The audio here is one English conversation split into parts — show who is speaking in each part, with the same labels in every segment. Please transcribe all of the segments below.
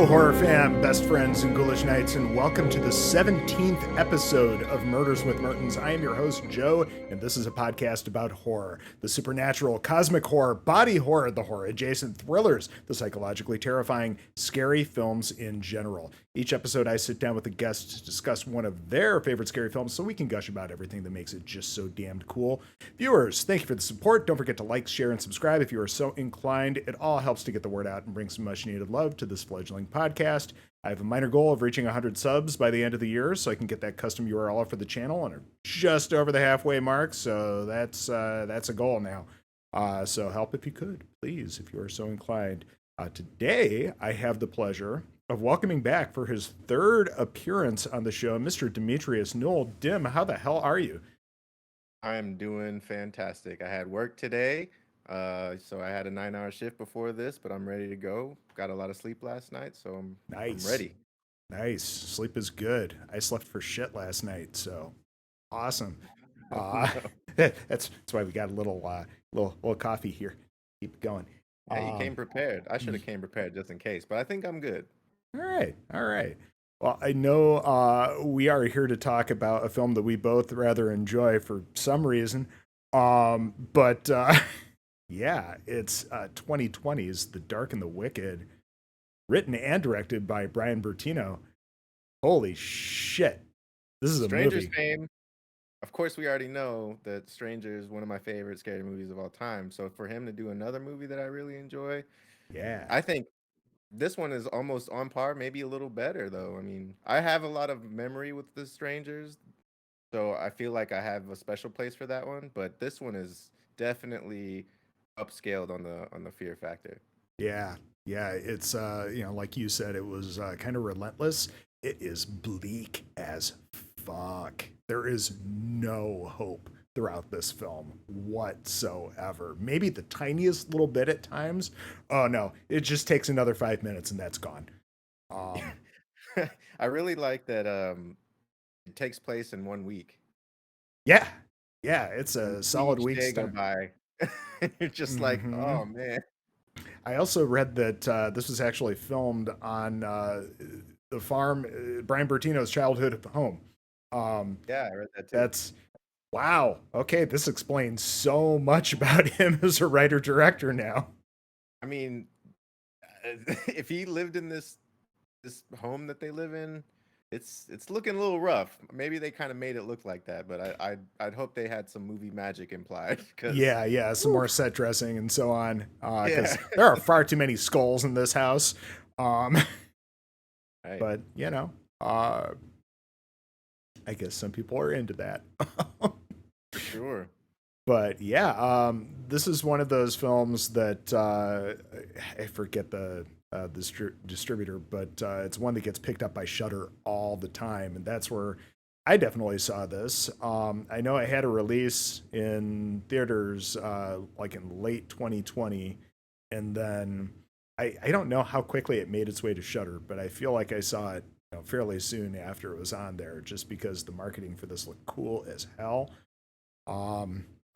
Speaker 1: horror fam, best friends, and ghoulish knights, and welcome to the 17th episode of Murders with Mertens. I am your host, Joe, and this is a podcast about horror. The supernatural, cosmic horror, body horror, the horror-adjacent thrillers, the psychologically terrifying, scary films in general. Each episode, I sit down with a guest to discuss one of their favorite scary films so we can gush about everything that makes it just so damned cool. Viewers, thank you for the support. Don't forget to like, share, and subscribe if you are so inclined. It all helps to get the word out and bring some much-needed love to this fledgling podcast. I have a minor goal of reaching 100 subs by the end of the year so I can get that custom URL for the channel, and are just over the halfway mark, so that's a goal now. So help if you could, please, if you are so inclined. Today, I have the pleasure of welcoming back for his third appearance on the show, Mr. Dimitreus Newell. Dim, how the hell are you?
Speaker 2: I'm doing fantastic. I had work today, so I had a 9-hour shift before this, but I'm ready to go. Got a lot of sleep last night, so I'm
Speaker 1: Nice.
Speaker 2: ready.
Speaker 1: Nice. Sleep is good. I slept for shit last night, so awesome. Uh,
Speaker 2: No.
Speaker 1: that's why we got a little coffee here. Keep it going.
Speaker 2: Yeah, you
Speaker 1: Um,
Speaker 2: came prepared. I should have came prepared just in case, but I think I'm good.
Speaker 1: all right, all right. Well, I know we are here to talk about a film that we both rather enjoy for some reason. But yeah, it's 2020's The Dark and the Wicked, written and directed by Brian Bertino. Holy shit. This is a
Speaker 2: Strangers
Speaker 1: movie.
Speaker 2: fame. Of course, we already know that Stranger is one of my favorite scary movies of all time. So for him to do another movie that I really enjoy,
Speaker 1: Yeah.
Speaker 2: I think this one is almost on par, maybe a little better though. I mean, I have a lot of memory with the Strangers, so I feel like I have a special place for that one, but this one is definitely upscaled on the fear factor.
Speaker 1: Yeah. Yeah, it's like you said, it was kind of relentless. It is bleak as fuck. There is no hope throughout this film whatsoever. Maybe the tiniest little bit at times. Oh no, it just takes another 5 minutes and that's gone. Um,
Speaker 2: I really like that it takes place in 1 week.
Speaker 1: yeah, yeah, it's
Speaker 2: And
Speaker 1: a
Speaker 2: you see
Speaker 1: solid
Speaker 2: each
Speaker 1: week's
Speaker 2: day go
Speaker 1: time.
Speaker 2: by. And you're just like,
Speaker 1: Hmm.
Speaker 2: oh man.
Speaker 1: I also read that this was actually filmed on the farm, Brian Bertino's childhood home. Um,
Speaker 2: Yeah, I read that too.
Speaker 1: that's wow. Okay, this explains so much about him as a writer director now.
Speaker 2: I mean, if he lived in this home that they live in, it's looking a little rough. Maybe they kind of made it look like that, but I'd hope they had some movie magic implied because
Speaker 1: Yeah, yeah, some more set dressing and so on,
Speaker 2: yeah.
Speaker 1: because there are far too many skulls in this house. Um,
Speaker 2: Right.
Speaker 1: but uh, I guess some people are into that.
Speaker 2: For sure.
Speaker 1: But yeah, this is one of those films that I forget the distributor, but it's one that gets picked up by Shudder all the time, and that's where I definitely saw this. I know it had a release in theaters like in late 2020, and then I don't know how quickly it made its way to Shudder, but I feel like I saw it fairly soon after it was on there, just because the marketing for this looked cool as hell. How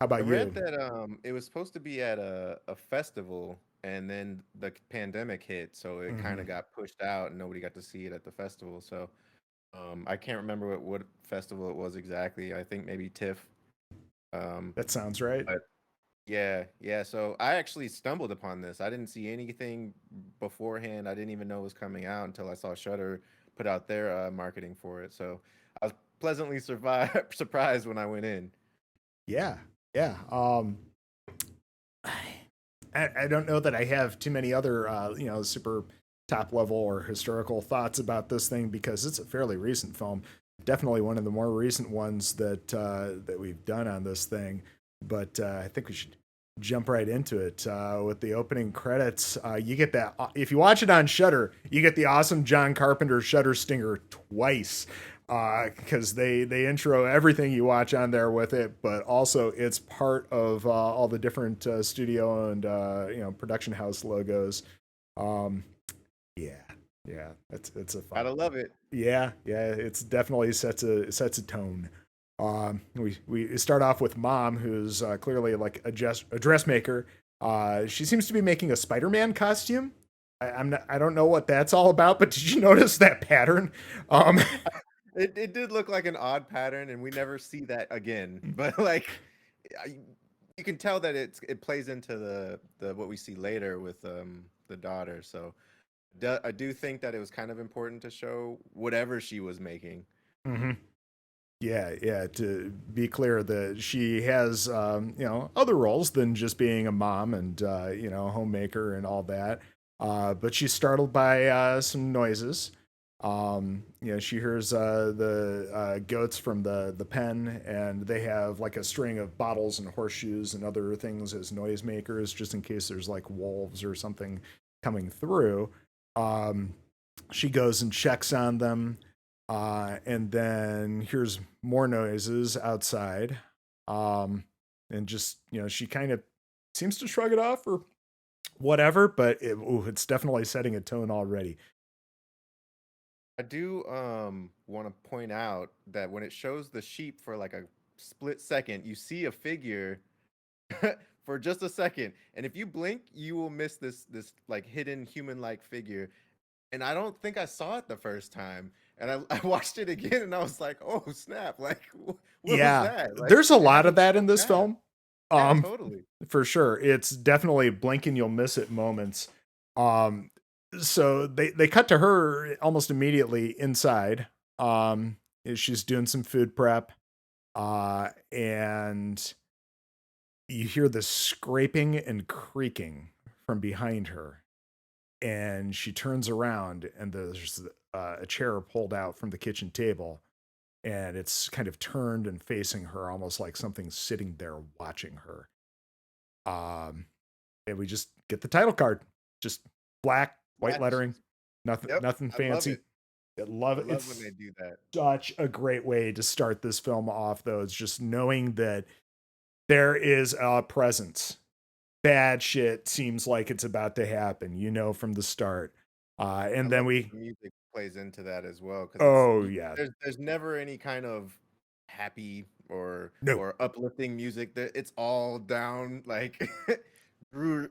Speaker 2: I
Speaker 1: about
Speaker 2: read
Speaker 1: you?
Speaker 2: that it was supposed to be at a festival and then the pandemic hit, so it kind
Speaker 1: Hmm.
Speaker 2: of got pushed out and nobody got to see it at the festival. So I can't remember what festival it was exactly. I think maybe TIFF. Um,
Speaker 1: That sounds right.
Speaker 2: but yeah, yeah. So I actually stumbled upon this. I didn't see anything beforehand. I didn't even know it was coming out until I saw Shutter put out their marketing for it. So I was pleasantly surprised when I went in.
Speaker 1: Yeah, yeah. I don't know that I have too many other super top level or historical thoughts about this thing because it's a fairly recent film. Definitely one of the more recent ones that we've done on this thing. But I think we should jump right into it with the opening credits. You get that if you watch it on Shutter, you get the awesome John Carpenter Shutter stinger twice because they intro everything you watch on there with it, but also it's part of all the different studio and production house logos. Um, yeah, yeah, it's a fun
Speaker 2: Gotta
Speaker 1: one.
Speaker 2: love it.
Speaker 1: Yeah, yeah, it's definitely sets a tone. We start off with mom, who's clearly like a dressmaker. She seems to be making a Spider-Man costume. I don't know what that's all about, but did you notice that pattern? Um,
Speaker 2: It did look like an odd pattern, and we never see that again. But like, I, you can tell that it plays into the what we see later with the daughter. So I do think that it was kind of important to show whatever she was making.
Speaker 1: mhm. Yeah, yeah. To be clear, that she has other roles than just being a mom and homemaker and all that. But she's startled by some noises. She hears the goats from the pen, and they have like a string of bottles and horseshoes and other things as noisemakers, just in case there's like wolves or something coming through. Um, she goes and checks on them, and then hears more noises outside. Um, and just, she kind of seems to shrug it off or whatever, but it's definitely setting a tone already.
Speaker 2: I do want to point out that when it shows the sheep for like a split second, you see a figure for just a second, and if you blink, you will miss this like hidden human-like figure. And I don't think I saw it the first time. And I watched it again, and I was like, "Oh snap! Like, what was
Speaker 1: Yeah,
Speaker 2: that? Like,
Speaker 1: there's a
Speaker 2: it
Speaker 1: lot of
Speaker 2: happened
Speaker 1: that
Speaker 2: so
Speaker 1: in this
Speaker 2: fast."
Speaker 1: film.
Speaker 2: Yeah,
Speaker 1: Um,
Speaker 2: totally.
Speaker 1: for sure. It's definitely blink and you'll miss it moments. Um, so they cut to her almost immediately inside. She's doing some food prep. And you hear the scraping and creaking from behind her, and she turns around, and there's a chair pulled out from the kitchen table, and it's kind of turned and facing her, almost like something's sitting there watching her. um and we just get the title card, just black white
Speaker 2: That's
Speaker 1: lettering,
Speaker 2: yep.
Speaker 1: nothing
Speaker 2: I love
Speaker 1: fancy.
Speaker 2: it.
Speaker 1: I love
Speaker 2: I
Speaker 1: it.
Speaker 2: love when they
Speaker 1: It's
Speaker 2: do that.
Speaker 1: such a great way to start this film off, though. It's just knowing that there is a presence. Bad shit seems like it's about to happen, from the start.
Speaker 2: I
Speaker 1: And then
Speaker 2: love that
Speaker 1: we,
Speaker 2: the music plays into that as well because
Speaker 1: oh yeah,
Speaker 2: there's never any kind of happy
Speaker 1: no,
Speaker 2: or uplifting music. It's all down like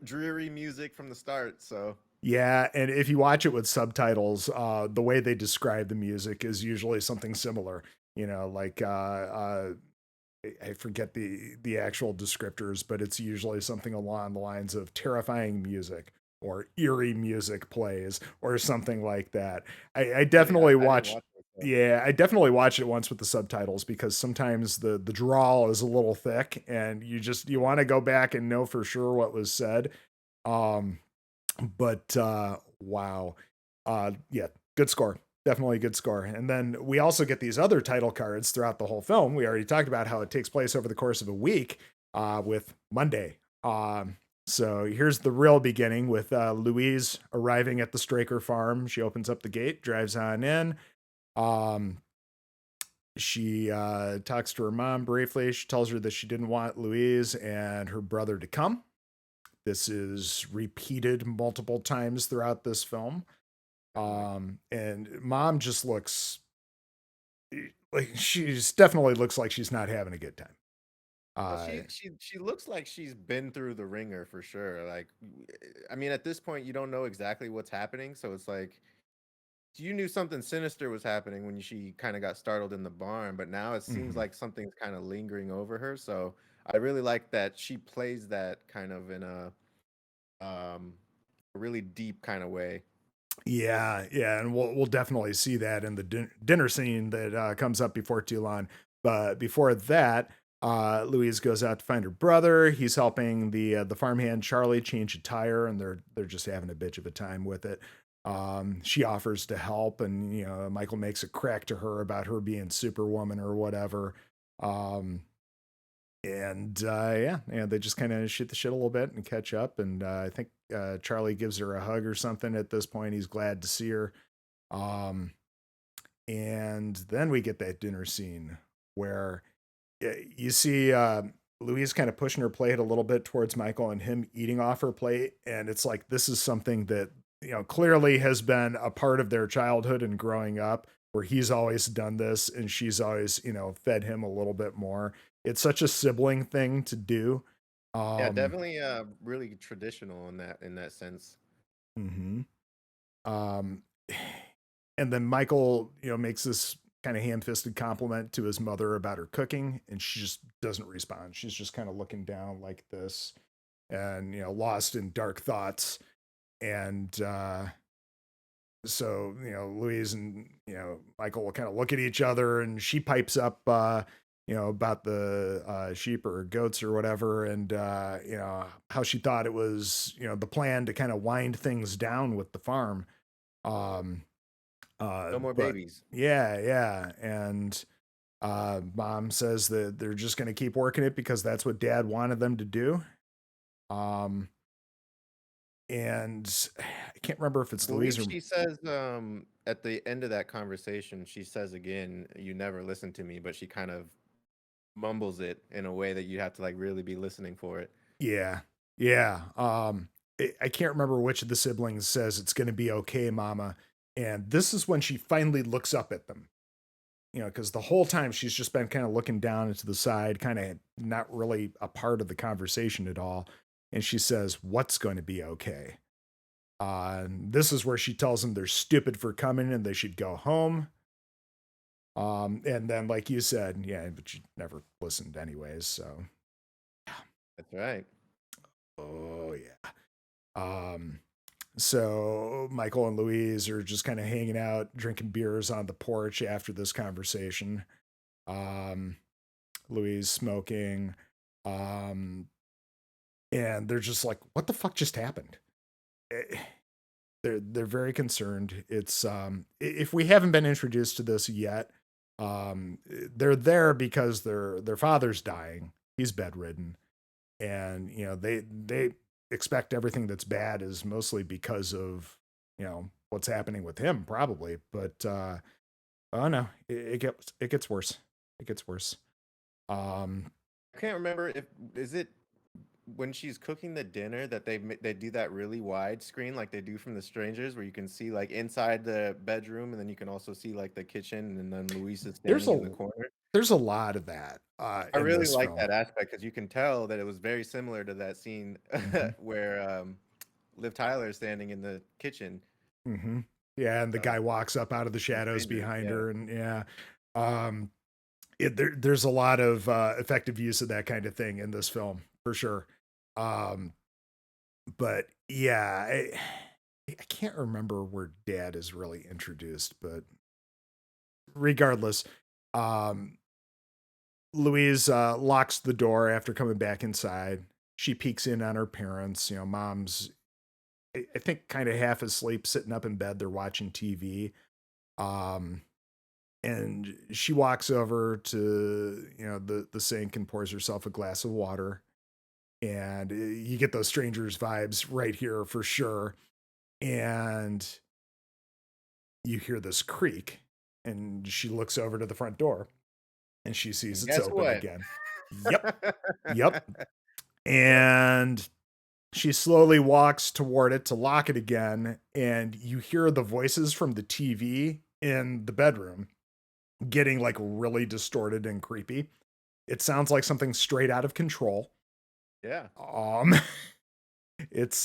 Speaker 2: dreary music from the start. So
Speaker 1: yeah. And if you watch it with subtitles, the way they describe the music is usually something similar. Like I forget the actual descriptors, but it's usually something along the lines of terrifying music or eerie music plays or something like that. I
Speaker 2: really,
Speaker 1: definitely
Speaker 2: I didn't
Speaker 1: watched.
Speaker 2: watch it. So.
Speaker 1: Yeah, I definitely watched it once with the subtitles because sometimes the drawl is a little thick, and you want to go back and know for sure what was said. Um, but wow, yeah, good score, definitely a good score. And then we also get these other title cards throughout the whole film. We already talked about how it takes place over the course of a week, with Monday. So here's the real beginning with Louise arriving at the Straker farm. She opens up the gate, drives on in. um she talks to her mom briefly. She tells her that she didn't want Louise and her brother to come. This is repeated multiple times throughout this film.
Speaker 2: Definitely.
Speaker 1: And mom just looks like she's definitely looks like she's not having a good time.
Speaker 2: Well,
Speaker 1: Uh,
Speaker 2: she looks like she's been through the ringer for sure. Like, I mean, at this point, you don't know exactly what's happening, so it's like you knew something sinister was happening when she kind of got startled in the barn, but now it seems
Speaker 1: mhm.
Speaker 2: like something's kind of lingering over her. So I really like that she plays that kind of in um, a really deep kind of way.
Speaker 1: Yeah, yeah, and we'll definitely see that in the dinner scene that comes up before too long. But before that, Louise goes out to find her brother. He's helping the farmhand Charlie change a tire, and they're just having a bitch of a time with it. She offers to help, and Michael makes a crack to her about her being Superwoman or whatever. Um, and yeah, they just kind of shoot the shit a little bit and catch up. And I think Charlie gives her a hug or something at this point. He's glad to see her. Um, and then we get that dinner scene where you see Louise kind of pushing her plate a little bit towards Michael and him eating off her plate. And it's like, this is something that, clearly has been a part of their childhood and growing up, where he's always done this and she's always, fed him a little bit more. It's such a sibling thing to do.
Speaker 2: Yeah,
Speaker 1: Um,
Speaker 2: definitely really traditional in that sense.
Speaker 1: mhm. Um, and then Michael, makes this kind of ham-fisted compliment to his mother about her cooking, and she just doesn't respond. She's just kind of looking down like this, and lost in dark thoughts. And so Louise and Michael will kind of look at each other, and she pipes up about the sheep or goats or whatever, and how she thought it was the plan to kind of wind things down with the farm. um
Speaker 2: No more
Speaker 1: but
Speaker 2: babies.
Speaker 1: yeah, and mom says that they're just going to keep working it because that's what dad wanted them to do. um and I can't remember if
Speaker 2: I
Speaker 1: it's
Speaker 2: believe
Speaker 1: Louise or
Speaker 2: she says at the end of that conversation, she says again, "You never listen to me," but she kind of mumbles it in a way that you have to like really be listening for it.
Speaker 1: Yeah. Yeah. I can't remember which of the siblings says it's going to be okay, mama. And this is when she finally looks up at them, because the whole time she's just been kind of looking down into the side, kind of not really a part of the conversation at all. And she says, "What's going to be okay?" And this is where she tells them they're stupid for coming and they should go home. And then, like you said, yeah, but you never listened anyways. So,
Speaker 2: That's right.
Speaker 1: oh, yeah. Um, so Michael and Louise are just kind of hanging out, drinking beers on the porch after this conversation. Um, Louise smoking. Um, and they're just like, what the fuck just happened? Eh, they're very concerned. It's if we haven't been introduced to this yet, they're there because their father's dying. He's bedridden, and they expect everything that's bad is mostly because of what's happening with him, probably. But oh no, it gets worse. It gets worse. um
Speaker 2: I can't remember if is it when she's cooking the dinner that they do that really wide screen like they do from The Strangers, where you can see like inside the bedroom, and then you can also see like the kitchen, and then Luis is
Speaker 1: there's
Speaker 2: standing in the
Speaker 1: a
Speaker 2: corner.
Speaker 1: there's a lot of that
Speaker 2: I
Speaker 1: in
Speaker 2: really
Speaker 1: this
Speaker 2: like
Speaker 1: film.
Speaker 2: that aspect because you can tell that it was very similar to that scene
Speaker 1: Hmm.
Speaker 2: where Liv Tyler is standing in the kitchen.
Speaker 1: Hmm. Yeah, and the guy walks up out of the
Speaker 2: The
Speaker 1: shadows
Speaker 2: Strangers,
Speaker 1: behind
Speaker 2: yeah.
Speaker 1: her, and yeah. um there's a lot of effective use of that kind of thing in this film, for sure. um but yeah, I can't remember where dad is really introduced, but regardless, um, Louise locks the door after coming back inside. She peeks in on her parents. Mom's, I think, kind of half asleep, sitting up in bed. They're watching TV. Um, and she walks over to the sink and pours herself a glass of water. And you get those strangers vibes right here for sure. And you hear this creak, and she looks over to the front door, and she sees
Speaker 2: And
Speaker 1: it's
Speaker 2: guess
Speaker 1: open
Speaker 2: what?
Speaker 1: again. Yep. Yep. And she slowly walks toward it to lock it again, and you hear the voices from the TV in the bedroom getting like really distorted and creepy. It sounds like something straight out of Control.
Speaker 2: Yeah.
Speaker 1: Um it's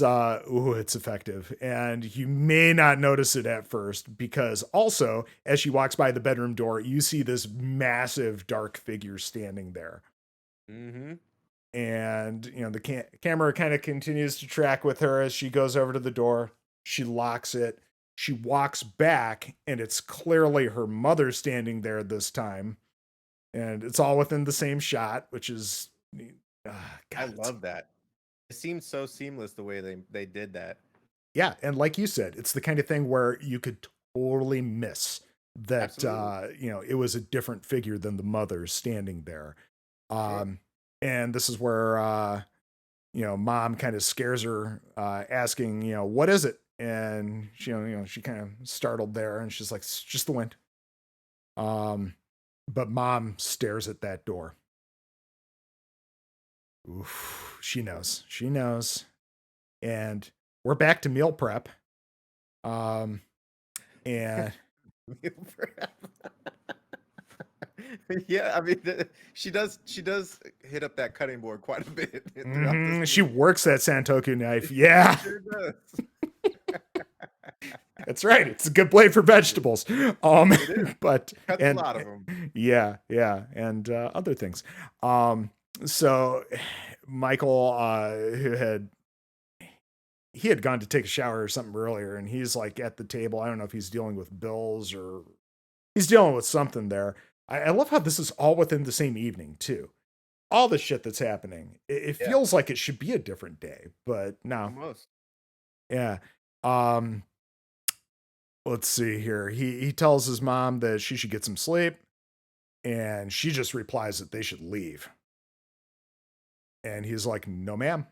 Speaker 1: effective, and you may not notice it at first because also as she walks by the bedroom door, you see this massive dark figure standing there.
Speaker 2: Mm-hmm.
Speaker 1: And the camera kind of continues to track with her as she goes over to the door. She locks it. She walks back, and it's clearly her mother standing there this time, and it's all within the same shot, which is
Speaker 2: I
Speaker 1: god, it's
Speaker 2: love that. It seems so seamless the way they did that.
Speaker 1: yeah. And like you said, it's the kind of thing where you could totally miss that
Speaker 2: Absolutely.
Speaker 1: it was a different figure than the mother standing there.
Speaker 2: Sure.
Speaker 1: um and this is where mom kind of scares her, asking, what is it? And she kind of startled there, and she's like, it's just the wind. um but mom stares at that door. Oof, she knows. And we're back to meal prep. um and
Speaker 2: Meal prep. Yeah, I mean, she does hit up that cutting board quite a bit throughout this
Speaker 1: she
Speaker 2: movie.
Speaker 1: works that santoku knife, yeah.
Speaker 2: Sure does.
Speaker 1: That's right. It's a good blade for vegetables.
Speaker 2: It is.
Speaker 1: But
Speaker 2: Cuts a
Speaker 1: and
Speaker 2: lot of them.
Speaker 1: yeah, yeah, and other things. So Michael, who had he had gone to take a shower or something earlier, and he's like at the table. I don't know if he's dealing with bills or he's dealing with something there. I love how this is all within the same evening too. All the shit that's happening. It
Speaker 2: Yeah,
Speaker 1: feels like it should be a different day, but no.
Speaker 2: almost.
Speaker 1: Yeah. Um, let's see here. He tells his mom that she should get some sleep, and she just replies that they should leave. And he's like, "No, ma'am."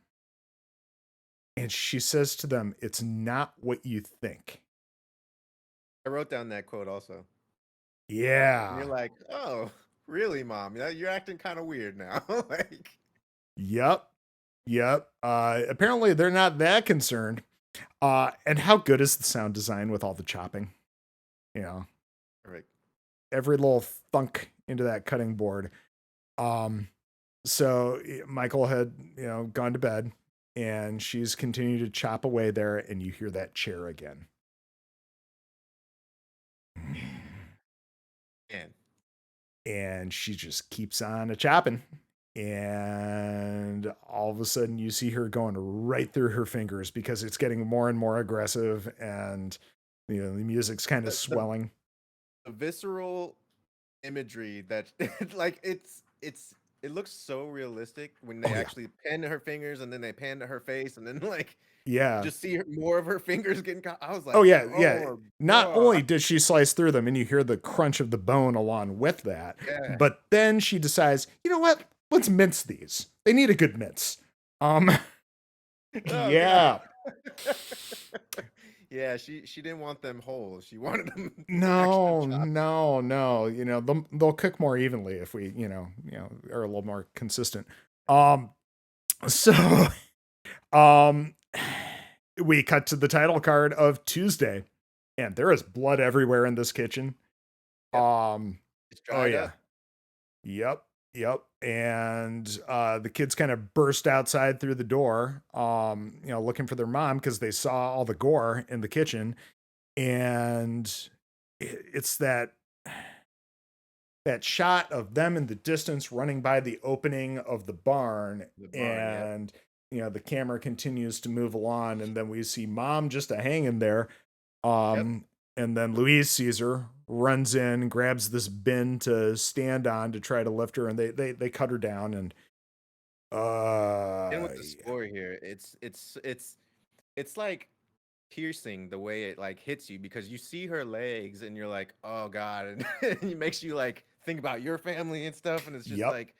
Speaker 1: And she says to them, "It's not what you think."
Speaker 2: I wrote down that quote also. And you're
Speaker 1: Yeah.
Speaker 2: like, oh, really, mom? Yeah, you're acting kind of weird now. Like,
Speaker 1: Yep. Yep. Apparently they're not that concerned. And how good is the sound design with all the chopping? You know,
Speaker 2: right.
Speaker 1: every little thunk into that cutting board. Um, so Michael had, gone to bed, and she's continued to chop away there, and you hear that chair again.
Speaker 2: Man,
Speaker 1: And she just keeps on a chopping. And all of a sudden you see her going right through her fingers because it's getting more and more aggressive, and the music's kind of
Speaker 2: the,
Speaker 1: swelling.
Speaker 2: the visceral imagery that like it looks so realistic when they
Speaker 1: Oh yeah.
Speaker 2: actually pan to her fingers and then they pan to her face and then like you
Speaker 1: Yeah.
Speaker 2: just see more of her fingers getting caught. I was
Speaker 1: Oh
Speaker 2: like,
Speaker 1: yeah, yeah.
Speaker 2: oh
Speaker 1: Not only
Speaker 2: god,
Speaker 1: does she slice through them and you hear the crunch of the bone along with that,
Speaker 2: yeah.
Speaker 1: but then she decides, you know what? Let's mince these. They need a good mince. Um
Speaker 2: Oh god.
Speaker 1: yeah.
Speaker 2: Yeah, she didn't want them whole. She wanted them actually
Speaker 1: No,
Speaker 2: chopped.
Speaker 1: no, no. They'll cook more evenly if we, are a little more consistent. Um so um we cut to the title card of Tuesday, and there is blood everywhere in this kitchen.
Speaker 2: Yep,
Speaker 1: Um
Speaker 2: it's
Speaker 1: oh
Speaker 2: dried
Speaker 1: yeah.
Speaker 2: up.
Speaker 1: Yep, yep. And the kids kind of burst outside through the door, looking for their mom because they saw all the gore in the kitchen. And it's that shot of them in the distance running by the opening of the barn,
Speaker 2: The barn, yep.
Speaker 1: and the camera continues to move along, and then we see mom just a hanging there.
Speaker 2: Yep.
Speaker 1: um and then Louise sees her, runs in, grabs this bin to stand on to try to lift her, and they cut her down. And
Speaker 2: And with the
Speaker 1: yeah.
Speaker 2: score here, it's like piercing the way it like hits you because you see her legs and you're like, oh god, and it makes you like think about your family and stuff, and it's just
Speaker 1: Yep.
Speaker 2: like,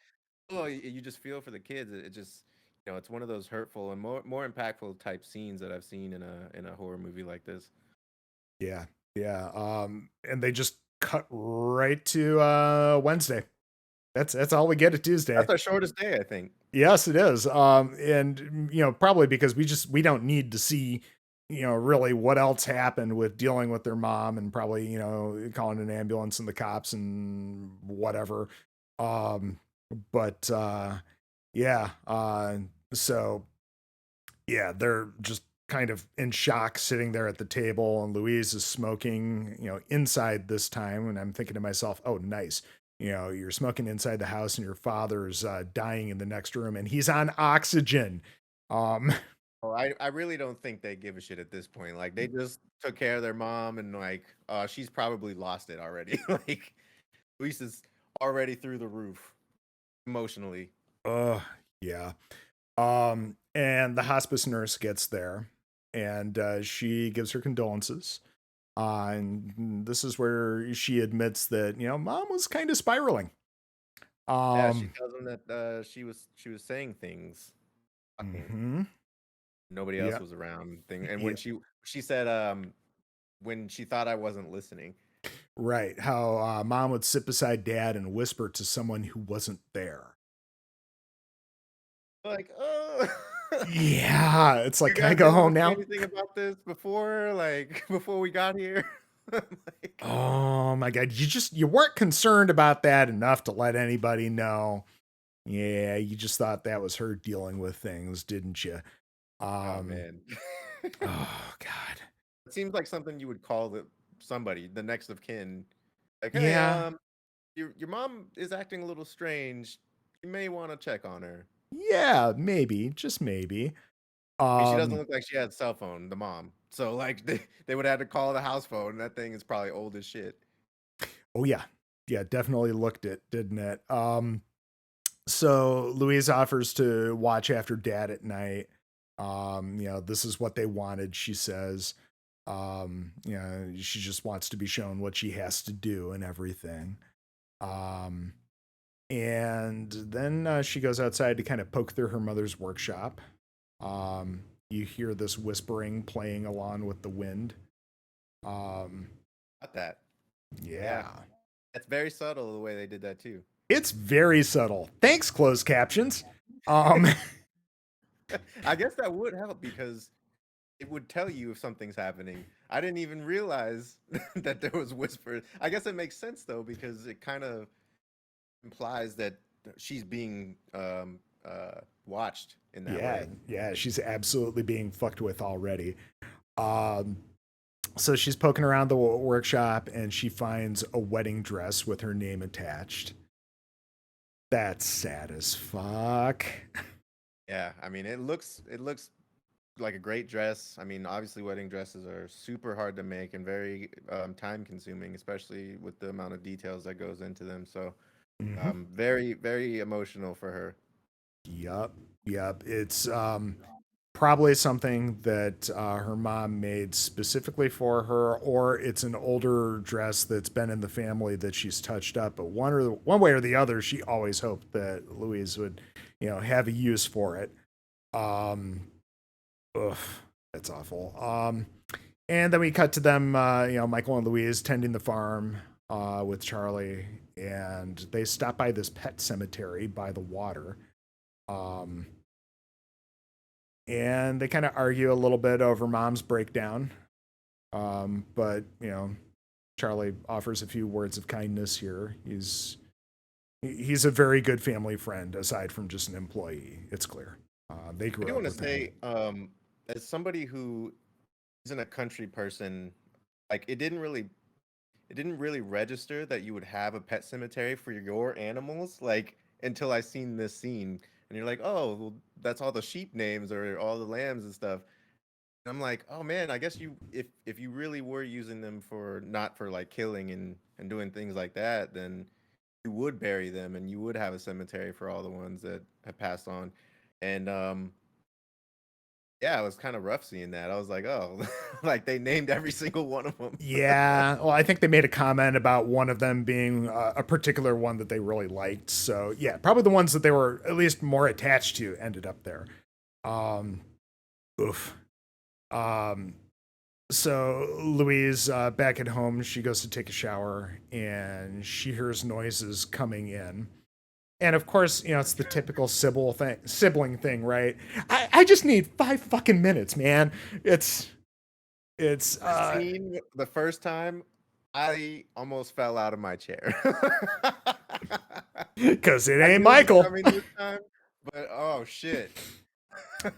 Speaker 2: oh, you just feel for the kids. It just, it's one of those hurtful and more impactful type scenes that I've seen in a horror movie like this.
Speaker 1: Yeah. Yeah. And they just cut right to Wednesday. That's all we get at Tuesday.
Speaker 2: That's our shortest day, I think.
Speaker 1: Yes, it is. And probably because we don't need to see, really what else happened with dealing with their mom, and probably, calling an ambulance and the cops and whatever. Um, but yeah, so yeah, they're just kind of in shock sitting there at the table, and Louise is smoking, inside this time. And I'm thinking to myself, oh, nice. You're smoking inside the house, and your father's dying in the next room, and he's on oxygen. Um,
Speaker 2: Oh, I really don't think they give a shit at this point. Like they just took care of their mom and like she's probably lost it already. Like Luis is already through the roof emotionally.
Speaker 1: yeah. And the hospice nurse gets there, and she gives her condolences. And this is where she admits that, mom was kind of spiraling.
Speaker 2: Yeah, she
Speaker 1: Um,
Speaker 2: tells him that she was saying things, talking.
Speaker 1: hmm
Speaker 2: Nobody else
Speaker 1: yeah,
Speaker 2: was around. Thing, and when
Speaker 1: yeah,
Speaker 2: she said when she thought I wasn't listening,
Speaker 1: right. How mom would sit beside dad and whisper to someone who wasn't there.
Speaker 2: like, oh,
Speaker 1: Yeah, it's like,
Speaker 2: you
Speaker 1: can I
Speaker 2: guys
Speaker 1: go
Speaker 2: didn't
Speaker 1: home
Speaker 2: want to say
Speaker 1: now?
Speaker 2: anything about this before, like before we got here. Like,
Speaker 1: Oh my god, you weren't concerned about that enough to let anybody know. Yeah, you just thought that was her dealing with things, didn't you?
Speaker 2: oh
Speaker 1: Um,
Speaker 2: man.
Speaker 1: oh god.
Speaker 2: It seems like something you would call somebody, the next of kin. Like, hey,
Speaker 1: Yeah,
Speaker 2: your mom is acting a little strange. You may want to check on her.
Speaker 1: yeah, maybe, just maybe.
Speaker 2: I mean, she doesn't
Speaker 1: Um,
Speaker 2: look like she had a cell phone, the mom. So like they would have to call the house phone, and that thing is probably old as shit.
Speaker 1: oh yeah, yeah, definitely looked it, didn't it? So Louise offers to watch after Dad at night. This is what they wanted, she says. She just wants to be shown what she has to do and everything. Um, and then she goes outside to kind of poke through her mother's workshop. You hear this whispering playing along with the wind. Um,
Speaker 2: Not that. Yeah,
Speaker 1: yeah,
Speaker 2: that's very subtle the way they did that too.
Speaker 1: it's very subtle. Thanks, closed captions. Um,
Speaker 2: I guess that would help because it would tell you if something's happening. I didn't even realize that there was whispers. I guess it makes sense though because it kind of implies that she's being watched in that
Speaker 1: yeah,
Speaker 2: way.
Speaker 1: yeah, she's absolutely being fucked with already. Um, so she's poking around the workshop and she finds a wedding dress with her name attached. That's sad as fuck.
Speaker 2: Yeah, I mean it looks like a great dress. I mean, obviously wedding dresses are super hard to make and very time consuming, especially with the amount of details that goes into them. So,
Speaker 1: Mm-hmm.
Speaker 2: very very emotional for her.
Speaker 1: Yep. Yep. It's probably something that her mom made specifically for her, or it's an older dress that's been in the family that she's touched up. But one way or the other, she always hoped that Louise would, have a use for it. Um, ugh, that's awful. And then we cut to them, Michael and Louise tending the farm with Charlie, and they stop by this pet cemetery by the water. Um, and they kind of argue a little bit over mom's breakdown. But Charlie offers a few words of kindness here. He's a very good family friend, aside from just an employee. It's clear. They
Speaker 2: I
Speaker 1: grew
Speaker 2: do
Speaker 1: up
Speaker 2: want to
Speaker 1: with him.
Speaker 2: say, as somebody who isn't a country person, like it didn't really register that you would have a pet cemetery for your animals, like until I seen this scene, and you're like, oh, well, that's all the sheep names or all the lambs and stuff. And I'm like, oh man, I guess if you really were using them for not for like killing and doing things like that, then you would bury them and you would have a cemetery for all the ones that have passed on. And yeah, it was kind of rough seeing that. I was like, oh, like they named every single one of them.
Speaker 1: Yeah, well, I think they made a comment about one of them being a particular one that they really liked. So yeah, probably the ones that they were at least more attached to ended up there. Um, oof. Um, so Louise, back at home, she goes to take a shower and she hears noises coming in. And of course, it's the typical sibling thing, right? I just need 5 fucking minutes, man. It's
Speaker 2: That scene the first time, I almost fell out of my chair.
Speaker 1: because it
Speaker 2: I
Speaker 1: ain't
Speaker 2: knew it was
Speaker 1: Michael.
Speaker 2: coming this time, but oh shit.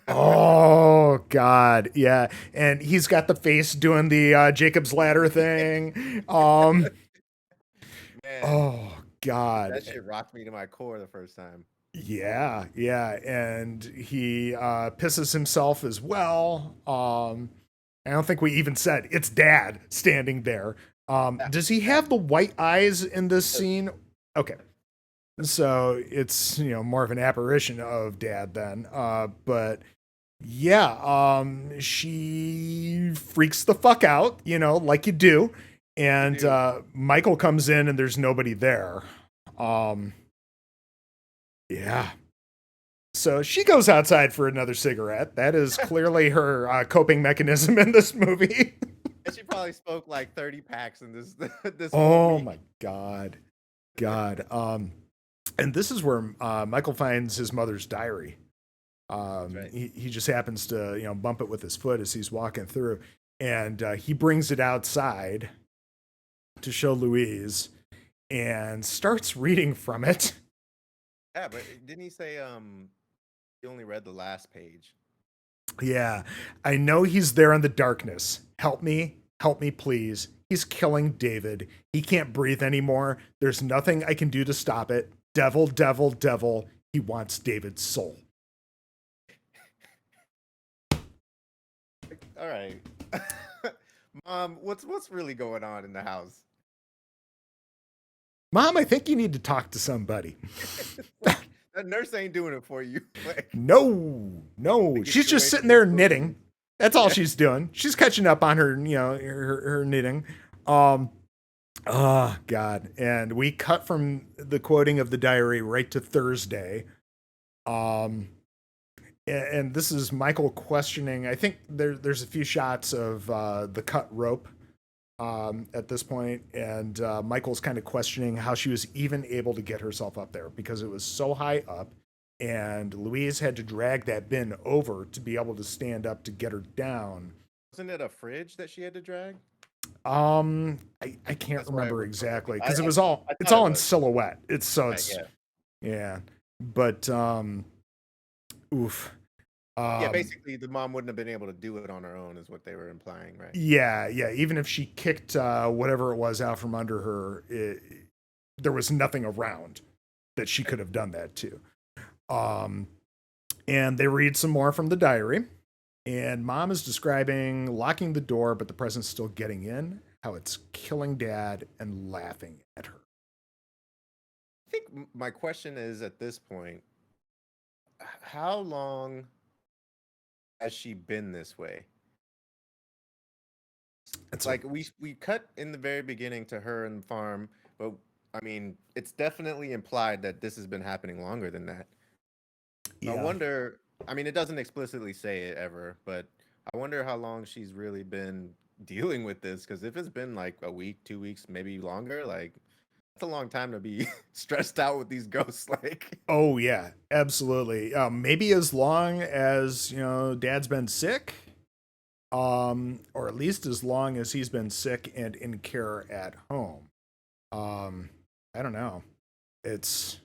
Speaker 1: Oh God, yeah, and he's got the face doing the Jacob's ladder thing.
Speaker 2: Man,
Speaker 1: Oh God,
Speaker 2: that shit rocked me to my core the first time.
Speaker 1: yeah, yeah, and he pisses himself as well. I don't think we even said it's Dad standing there.
Speaker 2: Yeah,
Speaker 1: Does he
Speaker 2: yeah.
Speaker 1: have the white eyes in this scene? Okay, so it's more of an apparition of Dad then. But yeah, she freaks the fuck out, like you do,
Speaker 2: You
Speaker 1: and
Speaker 2: do.
Speaker 1: Michael comes in and there's nobody there. Um, yeah. So she goes outside for another cigarette. That is clearly her coping mechanism in this movie.
Speaker 2: And she probably spoke like 30 packs in this this whole
Speaker 1: Oh
Speaker 2: week.
Speaker 1: my god, God. And this is where Michael finds his mother's diary.
Speaker 2: That's right.
Speaker 1: He just happens to bump it with his foot as he's walking through, and he brings it outside to show Louise and starts reading from it.
Speaker 2: Yeah, but didn't he say he only read the last page?
Speaker 1: Yeah. I know he's there in the darkness. Help me, please. He's killing David. He can't breathe anymore. There's nothing I can do to stop it. Devil, devil, devil. He wants David's soul.
Speaker 2: All right. Mom, what's really going on in the house?
Speaker 1: Mom, I think you need to talk to somebody.
Speaker 2: Like that nurse ain't doing it for you. Like
Speaker 1: No,
Speaker 2: to
Speaker 1: no.
Speaker 2: get
Speaker 1: She's
Speaker 2: you
Speaker 1: just
Speaker 2: away
Speaker 1: sitting
Speaker 2: from your
Speaker 1: there
Speaker 2: children.
Speaker 1: knitting. That's all
Speaker 2: Yeah.
Speaker 1: she's doing. She's catching up on her, her knitting. Um, oh God. And we cut from the quoting of the diary right to Thursday. Um, and this is Michael questioning. I think there's a few shots of the cut rope at this point, and Michael's kind of questioning how she was even able to get herself up there because it was so high up, and Louise had to drag that bin over to be able to stand up to get her down.
Speaker 2: Wasn't it a fridge that she had to drag?
Speaker 1: I can't
Speaker 2: That's why it
Speaker 1: remember
Speaker 2: was so heavy.
Speaker 1: exactly
Speaker 2: I
Speaker 1: because
Speaker 2: I, I
Speaker 1: it's
Speaker 2: thought it
Speaker 1: all in
Speaker 2: was.
Speaker 1: silhouette. It's so
Speaker 2: Right,
Speaker 1: it's
Speaker 2: yeah.
Speaker 1: yeah, but oof.
Speaker 2: Yeah,
Speaker 1: Um,
Speaker 2: basically the mom wouldn't have been able to do it on her own is what they were implying, right?
Speaker 1: yeah, yeah. Even if she kicked whatever it was out from under her, there was nothing around that she could have done that to. Um, and they read some more from the diary. And mom is describing locking the door, but the present's still getting in, how it's killing dad and laughing at her.
Speaker 2: I think my question is at this point, how long has she been this way?
Speaker 1: It's a,
Speaker 2: Like we cut in the very beginning to her and the farm, but I mean, it's definitely implied that this has been happening longer than that. I
Speaker 1: yeah.
Speaker 2: wonder, I mean, it doesn't explicitly say it ever, but I wonder how long she's really been dealing with this because if it's been like a week, 2 weeks, maybe longer, like that's a long time to be stressed out with these ghosts. Like,
Speaker 1: Oh, yeah, absolutely. Maybe as long as, dad's been sick, or at least as long as he's been sick and in care at home. Um, I don't know. It's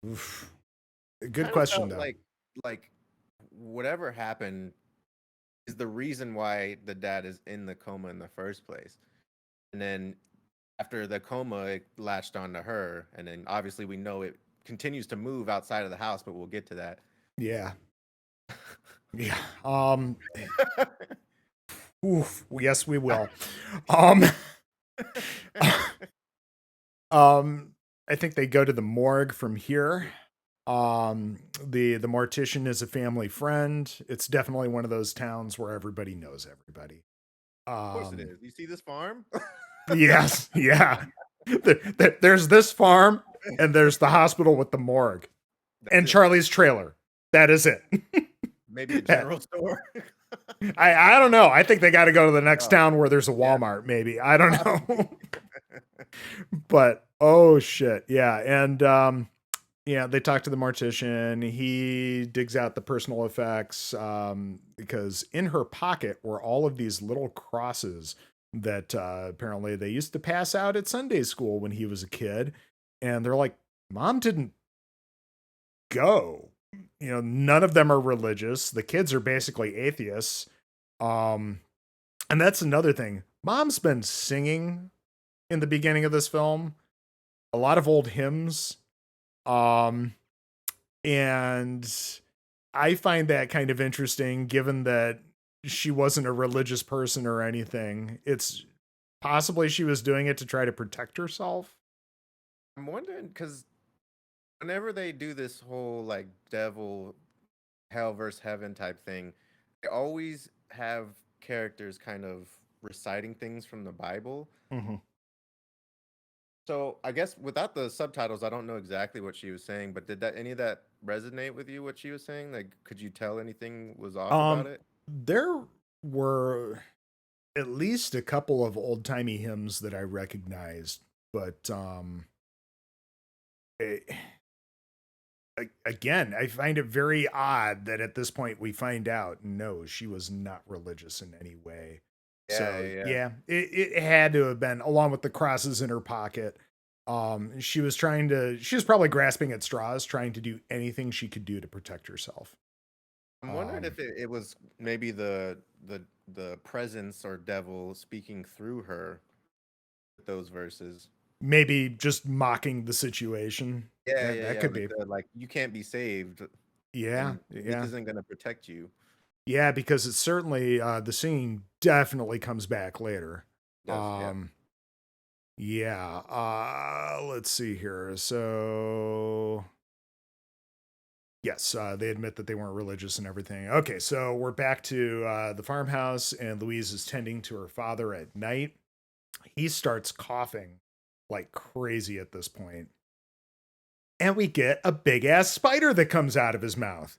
Speaker 1: oof. A good
Speaker 2: kind of
Speaker 1: question
Speaker 2: felt
Speaker 1: though.
Speaker 2: like whatever happened is the reason why the dad is in the coma in the first place. And then after the coma, it latched onto her, and then obviously we know it continues to move outside of the house, but we'll get to that.
Speaker 1: Yeah, yeah. Oof. Yes, we will. Um, I think they go to the morgue from here. The mortician is a family friend. It's definitely one of those towns where everybody knows everybody.
Speaker 2: Of course it
Speaker 1: Um,
Speaker 2: is. You see this farm?
Speaker 1: yes, yeah. There's this farm, and there's the hospital with the morgue,
Speaker 2: That's
Speaker 1: and
Speaker 2: it.
Speaker 1: Charlie's trailer. That is it.
Speaker 2: Maybe a general store.
Speaker 1: I don't know. I think they got to go to the next
Speaker 2: Oh,
Speaker 1: town where there's a
Speaker 2: yeah,
Speaker 1: Walmart. Maybe I don't
Speaker 2: probably.
Speaker 1: know. But oh shit, yeah, and yeah, they talk to the mortician. He digs out the personal effects because in her pocket were all of these little crosses that apparently they used to pass out at Sunday school when he was a kid, and they're like, "Mom didn't go." None of them are religious. The kids are basically atheists. Um, and that's another thing. Mom's been singing in the beginning of this film a lot of old hymns. Um, and I find that kind of interesting given that she wasn't a religious person or anything. It's possibly she was doing it to try to protect herself.
Speaker 2: I'm wondering because whenever they do this whole like devil hell versus heaven type thing, they always have characters kind of reciting things from the Bible.
Speaker 1: Mm-hmm.
Speaker 2: So I guess without the subtitles, I don't know exactly what she was saying, but did that any of that resonate with you? What she was saying? Like, could you tell anything was off about it?
Speaker 1: There were at least a couple of old timey hymns that I recognized, but it, again, I find it very odd that at this point we find out no, she was not religious in any way.
Speaker 2: Yeah,
Speaker 1: So
Speaker 2: yeah, yeah.
Speaker 1: yeah, it had to have been along with the crosses in her pocket. She was she was probably grasping at straws, trying to do anything she could do to protect herself.
Speaker 2: I'm wondering if it was maybe the presence or devil speaking through her with those verses.
Speaker 1: Maybe just mocking the situation.
Speaker 2: Yeah,
Speaker 1: That
Speaker 2: yeah,
Speaker 1: that
Speaker 2: yeah.
Speaker 1: could
Speaker 2: With
Speaker 1: be.
Speaker 2: the like, you can't be saved,
Speaker 1: Yeah,
Speaker 2: and this
Speaker 1: yeah.
Speaker 2: isn't gonna protect you.
Speaker 1: Yeah, because it's certainly the singing definitely comes back later.
Speaker 2: It does, yeah.
Speaker 1: Um yeah, let's see here. So yes, they admit that they weren't religious and everything. Okay, so we're back to the farmhouse, and Louise is tending to her father at night. He starts coughing like crazy at this point, and we get a big ass spider that comes out of his mouth.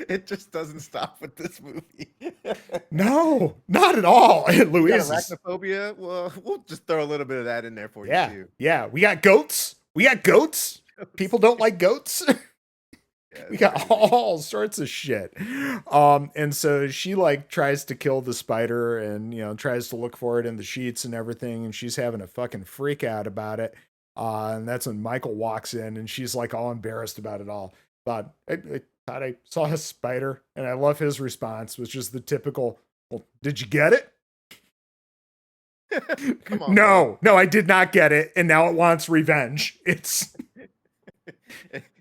Speaker 2: It just doesn't stop with this movie.
Speaker 1: No, not at all. And
Speaker 2: You got
Speaker 1: Louise is,
Speaker 2: arachnophobia? Well, we'll just throw a little bit of that in there for you
Speaker 1: yeah,
Speaker 2: too.
Speaker 1: yeah. We got goats. We got goats. People don't like goats.
Speaker 2: Yeah,
Speaker 1: We
Speaker 2: it's
Speaker 1: got
Speaker 2: crazy.
Speaker 1: all sorts of shit. And so she like tries to kill the spider and tries to look for it in the sheets and everything, and she's having a fucking freak out about it. And that's when Michael walks in and she's like all embarrassed about it all. But I thought I saw a spider, and I love his response, which is the typical, well, did you get it?
Speaker 2: Come on, bro.
Speaker 1: No, I did not get it, and now it wants revenge. It's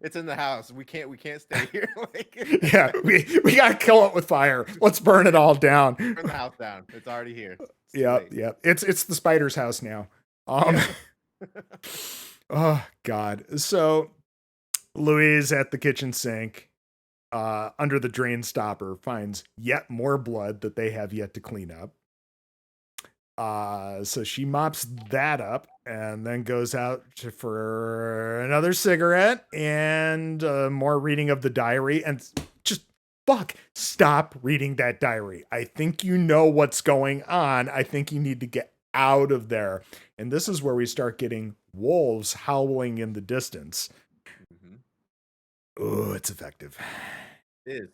Speaker 2: It's in the house. We can't stay here. Like,
Speaker 1: yeah, we gotta kill it with fire. Let's burn it all down.
Speaker 2: burn the house down. It's already here. It's too
Speaker 1: Yep,
Speaker 2: late.
Speaker 1: yep. It's the spider's house now. Um,
Speaker 2: Yeah.
Speaker 1: oh God. So Louise at the kitchen sink, under the drain stopper, finds yet more blood that they have yet to clean up. So she mops that up and then goes out for another cigarette and more reading of the diary. And just stop reading that diary. I think you know what's going on. I think you need to get out of there. And this is where we start getting wolves howling in the distance.
Speaker 2: Mhm.
Speaker 1: Oh, it's effective.
Speaker 2: It is.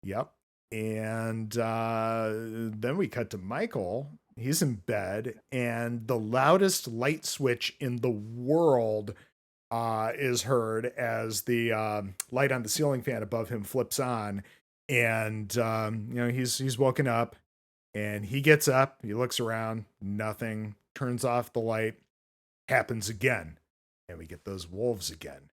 Speaker 1: Yep. And then we cut to Michael. He's in bed, and the loudest light switch in the world is heard as the light on the ceiling fan above him flips on. And he's woken up, and he gets up. He looks around, nothing. Turns off the light. Happens again, and we get those wolves again.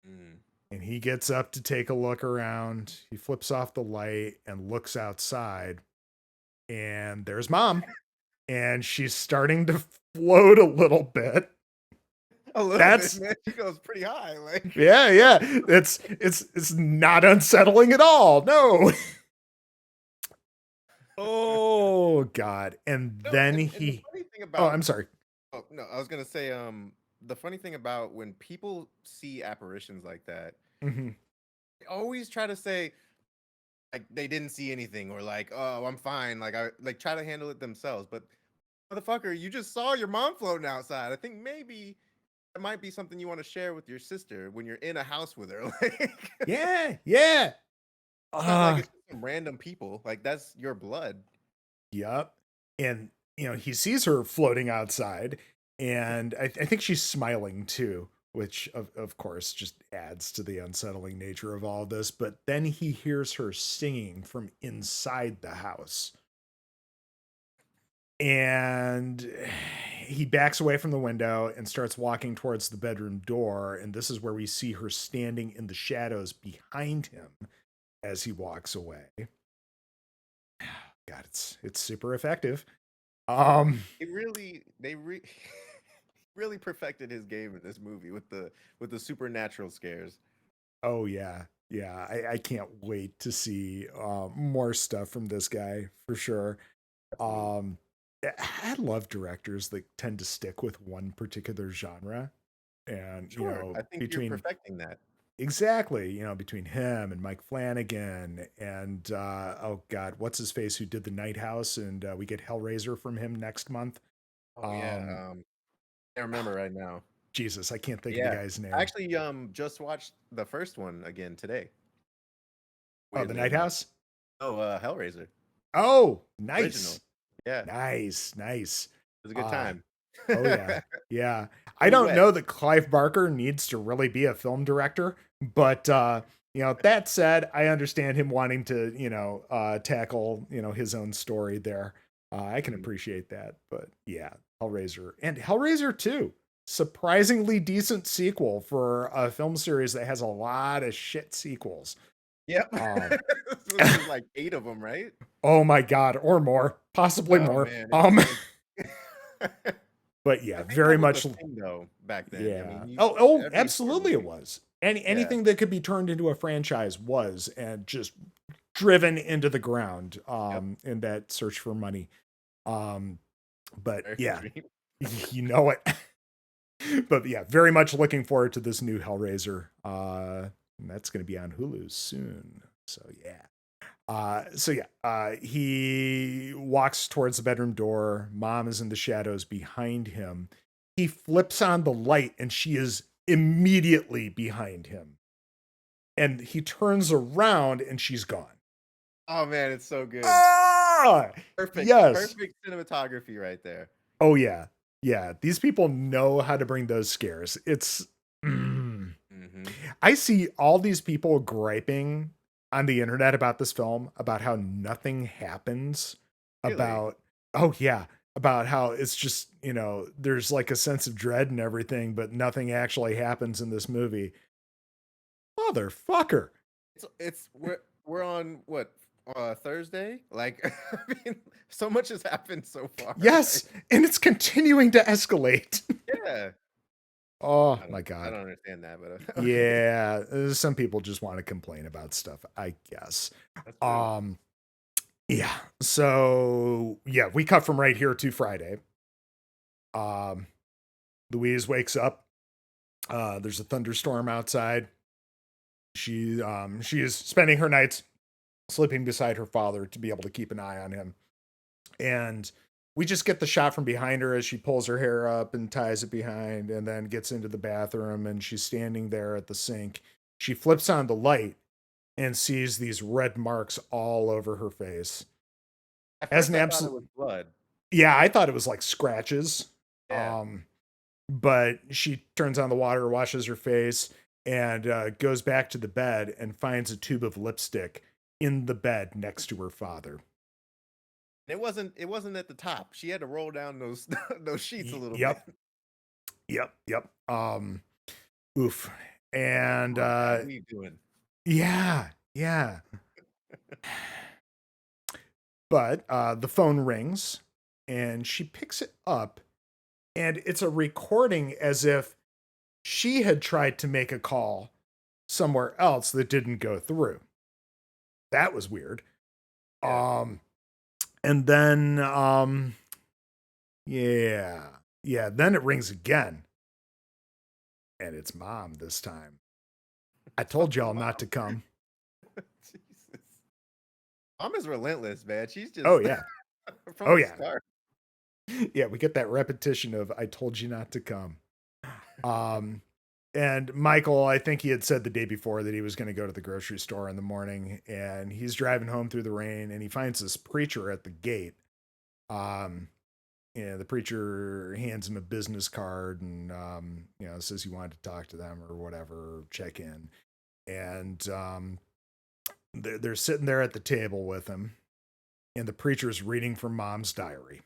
Speaker 2: Mm.
Speaker 1: And he gets up to take a look around. He flips off the light and looks outside. And there's mom. And she's starting to float a little bit.
Speaker 2: A little bit,
Speaker 1: That's
Speaker 2: man. She goes pretty high. Like,
Speaker 1: yeah. It's not unsettling at all. No. Oh God. And
Speaker 2: no.
Speaker 1: then
Speaker 2: And the
Speaker 1: he
Speaker 2: funny thing
Speaker 1: oh,
Speaker 2: about
Speaker 1: I'm sorry.
Speaker 2: oh no, I was gonna say the funny thing about when people see apparitions like that,
Speaker 1: Mhm.
Speaker 2: they always try to say like they didn't see anything or like, oh, I'm fine. Like I like try to handle it themselves. But motherfucker, you just saw your mom floating outside. I think maybe it might be something you want to share with your sister when you're in a house with her. Like,
Speaker 1: Yeah.
Speaker 2: it's not like
Speaker 1: Uh
Speaker 2: it's just some random people. Like that's your blood.
Speaker 1: Yep. And he sees her floating outside, and I think she's smiling too, which of course just adds to the unsettling nature of all this. But then he hears her singing from inside the house. And he backs away from the window and starts walking towards the bedroom door. And this is where we see her standing in the shadows behind him as he walks away. God, it's super effective.
Speaker 2: They really perfected his game in this movie with the supernatural scares.
Speaker 1: Oh yeah, yeah. I can't wait to see more stuff from this guy for sure.
Speaker 2: Absolutely.
Speaker 1: Um, I love directors that tend to stick with one particular genre, and
Speaker 2: Sure. I think you're
Speaker 1: between
Speaker 2: perfecting that.
Speaker 1: exactly, between him and Mike Flanagan and oh god, what's his face who did the Night House, and we get Hellraiser from him next month.
Speaker 2: Oh yeah.
Speaker 1: Um,
Speaker 2: I remember right now.
Speaker 1: Jesus, I can't think of the
Speaker 2: Yeah.
Speaker 1: guy's
Speaker 2: I
Speaker 1: name.
Speaker 2: actually just watched the first one again today.
Speaker 1: Oh, the
Speaker 2: Weirdly
Speaker 1: Night
Speaker 2: enough.
Speaker 1: House.
Speaker 2: Oh, Hellraiser.
Speaker 1: Oh,
Speaker 2: Original.
Speaker 1: nice.
Speaker 2: Yeah. It
Speaker 1: Nice.
Speaker 2: was a good
Speaker 1: Uh,
Speaker 2: time.
Speaker 1: oh yeah. Yeah.
Speaker 2: It
Speaker 1: I
Speaker 2: was
Speaker 1: don't
Speaker 2: wet.
Speaker 1: know that Clive Barker needs to really be a film director, but That said, I understand him wanting to, tackle, his own story there. I can
Speaker 2: Mhm.
Speaker 1: appreciate that. But yeah, Hellraiser and Hellraiser 2. Surprisingly decent sequel for a film series that has a lot of shit sequels.
Speaker 2: Yep.
Speaker 1: Um,
Speaker 2: There's like 8 of them, right?
Speaker 1: oh my God, or more, possibly
Speaker 2: Oh
Speaker 1: more.
Speaker 2: man, it's
Speaker 1: But
Speaker 2: I
Speaker 1: yeah,
Speaker 2: think that
Speaker 1: very
Speaker 2: was the
Speaker 1: much.
Speaker 2: thing though back then. I
Speaker 1: Yeah.
Speaker 2: mean, you
Speaker 1: Oh,
Speaker 2: every horror
Speaker 1: absolutely it
Speaker 2: movie.
Speaker 1: was.
Speaker 2: Yeah,
Speaker 1: Anything that could be turned into a franchise was, and just driven into the ground
Speaker 2: yep.
Speaker 1: in that search for money. Um but
Speaker 2: American
Speaker 1: yeah,
Speaker 2: Dream.
Speaker 1: you know it. But yeah, very much looking forward to this new Hellraiser. And that's going to be on Hulu soon. So yeah. He walks towards the bedroom door. Mom is in the shadows behind him. He flips on the light and she is immediately behind him. And he turns around and she's gone.
Speaker 2: Oh man, it's so good.
Speaker 1: Ah,
Speaker 2: Perfect,
Speaker 1: yes.
Speaker 2: perfect cinematography right there.
Speaker 1: Oh yeah. Yeah, these people know how to bring those scares. It's mm.
Speaker 2: Mhm.
Speaker 1: I see all these people griping on the internet about this film, about how nothing happens,
Speaker 2: Really?
Speaker 1: about oh yeah, about how it's just, there's like a sense of dread and everything, but nothing actually happens in this movie. Motherfucker.
Speaker 2: It's we're on what Thursday? Like I mean, so much has happened so far. Like
Speaker 1: Yes, and it's continuing to escalate.
Speaker 2: yeah,
Speaker 1: Oh my
Speaker 2: I
Speaker 1: god.
Speaker 2: don't understand that, but okay,
Speaker 1: Yeah, some people just want to complain about stuff, I guess.
Speaker 2: that's true.
Speaker 1: Um yeah. So, yeah, we cut from right here to Friday. Um Louise wakes up. There's a thunderstorm outside. She is spending her nights sleeping beside her father to be able to keep an eye on him. And we just get the shot from behind her as she pulls her hair up and ties it behind and then gets into the bathroom, and she's standing there at the sink. She flips on the light and sees these red marks all over her face.
Speaker 2: At
Speaker 1: As
Speaker 2: first,
Speaker 1: an
Speaker 2: I thought it
Speaker 1: absolute
Speaker 2: was blood.
Speaker 1: Yeah, I thought it was like scratches.
Speaker 2: Yeah,
Speaker 1: Um but she turns on the water, washes her face, and goes back to the bed and finds a tube of lipstick in the bed next to her father.
Speaker 2: it wasn't at the top. She had to roll down those those sheets a little bit.
Speaker 1: Yep, yep. Oof. And
Speaker 2: Oh, Dad, what are you doing?
Speaker 1: yeah, yeah. But the phone rings and she picks it up, and it's a recording as if she had tried to make a call somewhere else that didn't go through. That was weird.
Speaker 2: Yeah,
Speaker 1: Um, and then, yeah, yeah, then it rings again, and it's Mom this time. I told
Speaker 2: fucking
Speaker 1: y'all
Speaker 2: mom.
Speaker 1: not to come.
Speaker 2: Jesus, mom is relentless, man. She's
Speaker 1: Oh,
Speaker 2: just
Speaker 1: yeah.
Speaker 2: from
Speaker 1: Oh,
Speaker 2: the
Speaker 1: yeah.
Speaker 2: start.
Speaker 1: Yeah, we get that repetition of I told you not to come. Um, and Michael, I think he had said the day before that he was going to go to the grocery store in the morning, and he's driving home through the rain, and he finds this preacher at the gate. Um, the preacher hands him a business card and, says he wanted to talk to them or whatever, check in. And they're sitting there at the table with him, and the preacher's reading from Mom's diary.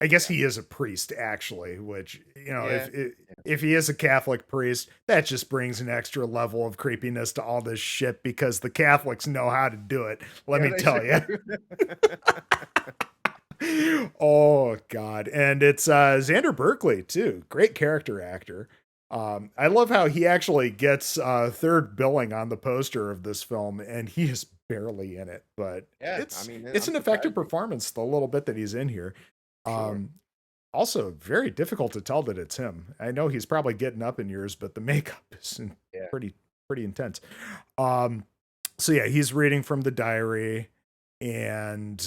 Speaker 1: I guess
Speaker 2: Yeah,
Speaker 1: he is a priest, actually, which,
Speaker 2: yeah,
Speaker 1: if he is a Catholic priest, that just brings an extra level of creepiness to all this shit, because the Catholics know how to do it. Let
Speaker 2: yeah.
Speaker 1: me
Speaker 2: They
Speaker 1: tell
Speaker 2: sure
Speaker 1: you.
Speaker 2: do.
Speaker 1: Oh God. And it's Xander Berkeley too. Great character actor. I love how he actually gets third billing on the poster of this film, and he is barely in it, but
Speaker 2: Yeah, I
Speaker 1: it's
Speaker 2: mean,
Speaker 1: it's
Speaker 2: I'm
Speaker 1: an effective
Speaker 2: surprised.
Speaker 1: performance the little bit that he's in here.
Speaker 2: Sure.
Speaker 1: Um, Also very difficult to tell that it's him. I know he's probably getting up in years, but the makeup is
Speaker 2: Yeah.
Speaker 1: pretty pretty intense. Um, so yeah, he's reading from the diary, and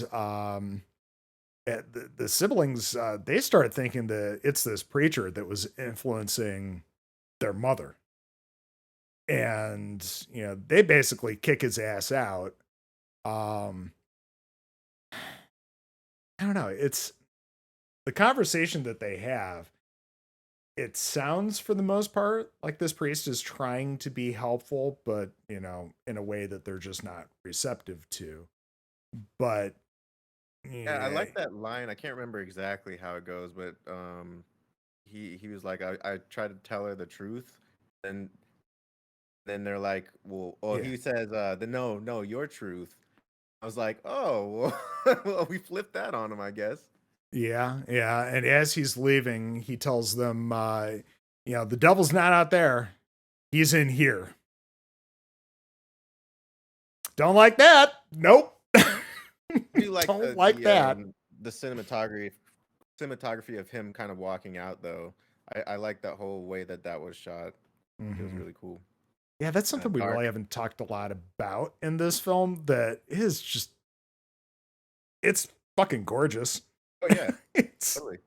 Speaker 1: the siblings, they start thinking that it's this preacher that was influencing their mother, and they basically kick his ass out. um I don't know, it's the conversation that they have it sounds for the most part like this priest is trying to be helpful, but in a way that they're just not receptive to. But
Speaker 2: Yeah, I
Speaker 1: yeah,
Speaker 2: like that line. I can't remember exactly how it goes, but he was like, I try to tell her the truth, and then they're like, well,
Speaker 1: yeah,
Speaker 2: he says, the no, your truth. I was like, oh, well, well, we flipped that on him, I guess.
Speaker 1: yeah. And as he's leaving, he tells them, the devil's not out there; he's in here. Don't like that. Nope.
Speaker 2: I do like
Speaker 1: Don't like that.
Speaker 2: the cinematography of him kind of walking out though. I like that whole way that was shot. It was
Speaker 1: Hmm.
Speaker 2: really cool.
Speaker 1: Yeah, that's something we
Speaker 2: Dark.
Speaker 1: really haven't talked a lot about in this film. That is just, it's fucking gorgeous.
Speaker 2: Oh yeah,
Speaker 1: it's
Speaker 2: totally.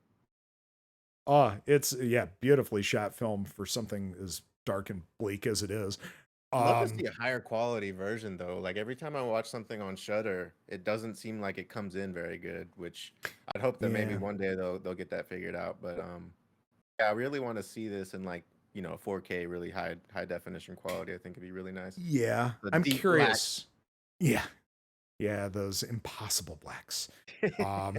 Speaker 1: it's yeah, beautifully shot film for something as dark and bleak as it is.
Speaker 2: I'd love to
Speaker 1: Um,
Speaker 2: see a higher quality version though. Like every time I watch something on Shutter, it doesn't seem like it comes in very good. Which I'd hope that maybe
Speaker 1: yeah,
Speaker 2: one day they'll get that figured out. But yeah, I really want to see this in like 4K, really high definition quality. I think it'd be really nice.
Speaker 1: yeah.
Speaker 2: The
Speaker 1: I'm
Speaker 2: deep black.
Speaker 1: curious. Yeah, yeah, those impossible blacks. Um,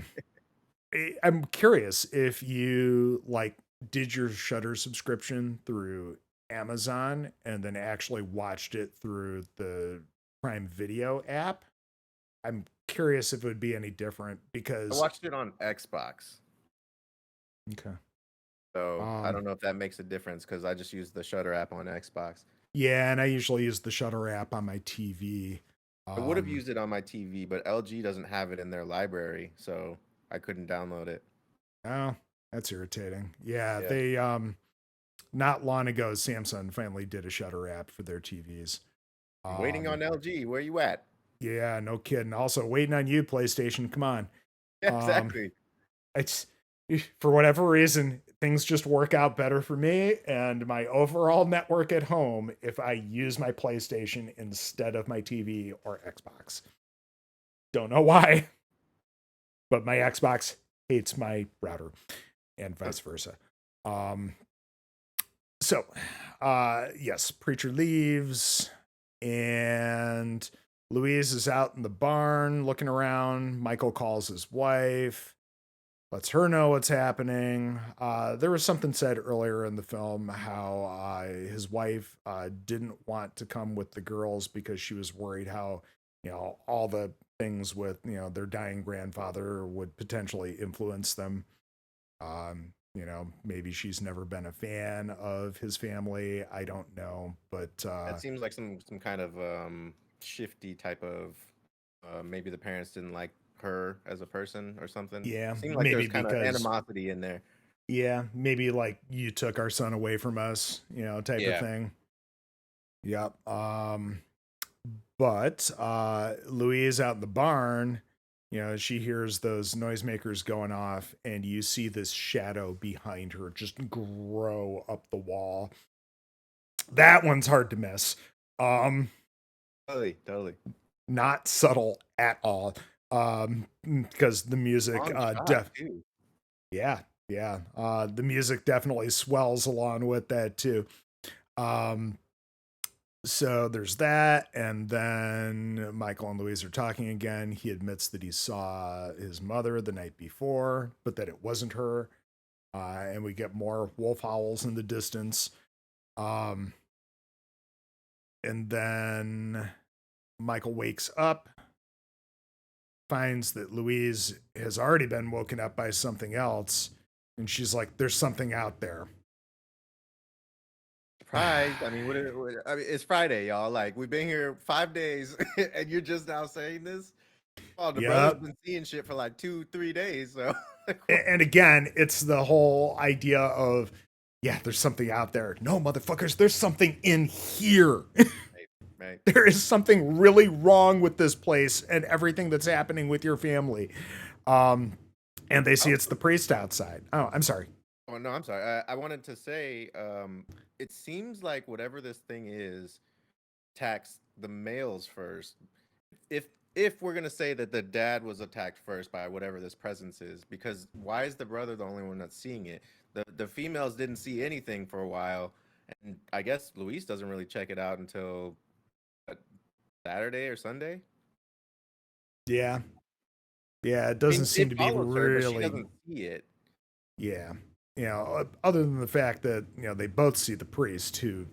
Speaker 1: I'm curious if you like did your Shutter subscription through Amazon and then actually watched it through the Prime Video app. I'm curious if it would be any different
Speaker 2: I
Speaker 1: because
Speaker 2: watched it on Xbox,
Speaker 1: okay.
Speaker 2: so I
Speaker 1: Um
Speaker 2: don't know if that makes a difference because I just use the Shutter app on Xbox.
Speaker 1: yeah, and I usually use the Shutter app on my TV.
Speaker 2: I would have
Speaker 1: Um
Speaker 2: used it on my TV, but LG doesn't have it in their library, so I couldn't download it.
Speaker 1: oh, that's irritating. Yeah,
Speaker 2: Yeah.
Speaker 1: they not long ago Samsung finally did a Shutter app for their TVs.
Speaker 2: I'm waiting
Speaker 1: Um
Speaker 2: on LG. Where you at?
Speaker 1: yeah, no kidding. Also waiting on you, PlayStation. Come on.
Speaker 2: Yeah,
Speaker 1: Um
Speaker 2: exactly.
Speaker 1: it's for whatever reason things just work out better for me and my overall network at home if I use my PlayStation instead of my TV or Xbox. Don't know why, but my Xbox hates my router and vice versa. Um so yes, preacher leaves and Louise is out in the barn looking around. Michael calls his wife, lets her know what's happening. There was something said earlier in the film how his wife didn't want to come with the girls because she was worried how, all the things with, their dying grandfather would potentially influence them. Maybe she's never been a fan of his family. I don't know, but
Speaker 2: That seems like some kind of shifty type of maybe the parents didn't like her as a person or something.
Speaker 1: yeah,
Speaker 2: Seemed like
Speaker 1: maybe
Speaker 2: there's kind of
Speaker 1: because
Speaker 2: animosity in there.
Speaker 1: yeah, maybe like you took our son away from us, type of
Speaker 2: Yeah.
Speaker 1: thing. Yep. But Louise out in the barn, she hears those noisemakers going off, and you see this shadow behind her just grow up the wall. That one's hard to miss. Um,
Speaker 2: Totally, totally.
Speaker 1: Not subtle at all. Because the music,
Speaker 2: Long shot too.
Speaker 1: yeah, yeah. The music definitely swells along with that too. Um, So there's that, and then Michael and Louise are talking again. He admits that he saw his mother the night before, but that it wasn't her. And we get more wolf howls in the distance. Um, and then Michael wakes up, finds that Louise has already been woken up by something else, and she's like, "There's something out there."
Speaker 2: Surprise. I mean, I mean, it's Friday, y'all. Like, we've been here 5 days and you're just now saying this? Oh, the brother's
Speaker 1: Yep.
Speaker 2: been seeing shit for like 2, 3 days. So, like,
Speaker 1: And again, it's the whole idea of, yeah, there's something out there. No, motherfuckers, there's something in here.
Speaker 2: right, right.
Speaker 1: There is something really wrong with this place and everything that's happening with your family. Um, and they see it's the priest outside. Oh, I'm sorry.
Speaker 2: Oh no, I'm sorry. I wanted to say, it seems like whatever this thing is, attacks the males first. If if we're gonna say that the dad was attacked first by whatever this presence is, because why is the brother the only one that's seeing it? The females didn't see anything for a while, and I guess Luis doesn't really check it out until what, Saturday or Sunday.
Speaker 1: Yeah. Yeah, it
Speaker 2: I
Speaker 1: doesn't
Speaker 2: mean,
Speaker 1: seem
Speaker 2: it
Speaker 1: to be
Speaker 2: follows her, but she
Speaker 1: really.
Speaker 2: doesn't see it.
Speaker 1: Yeah. Other than the fact that, they both see the priest, who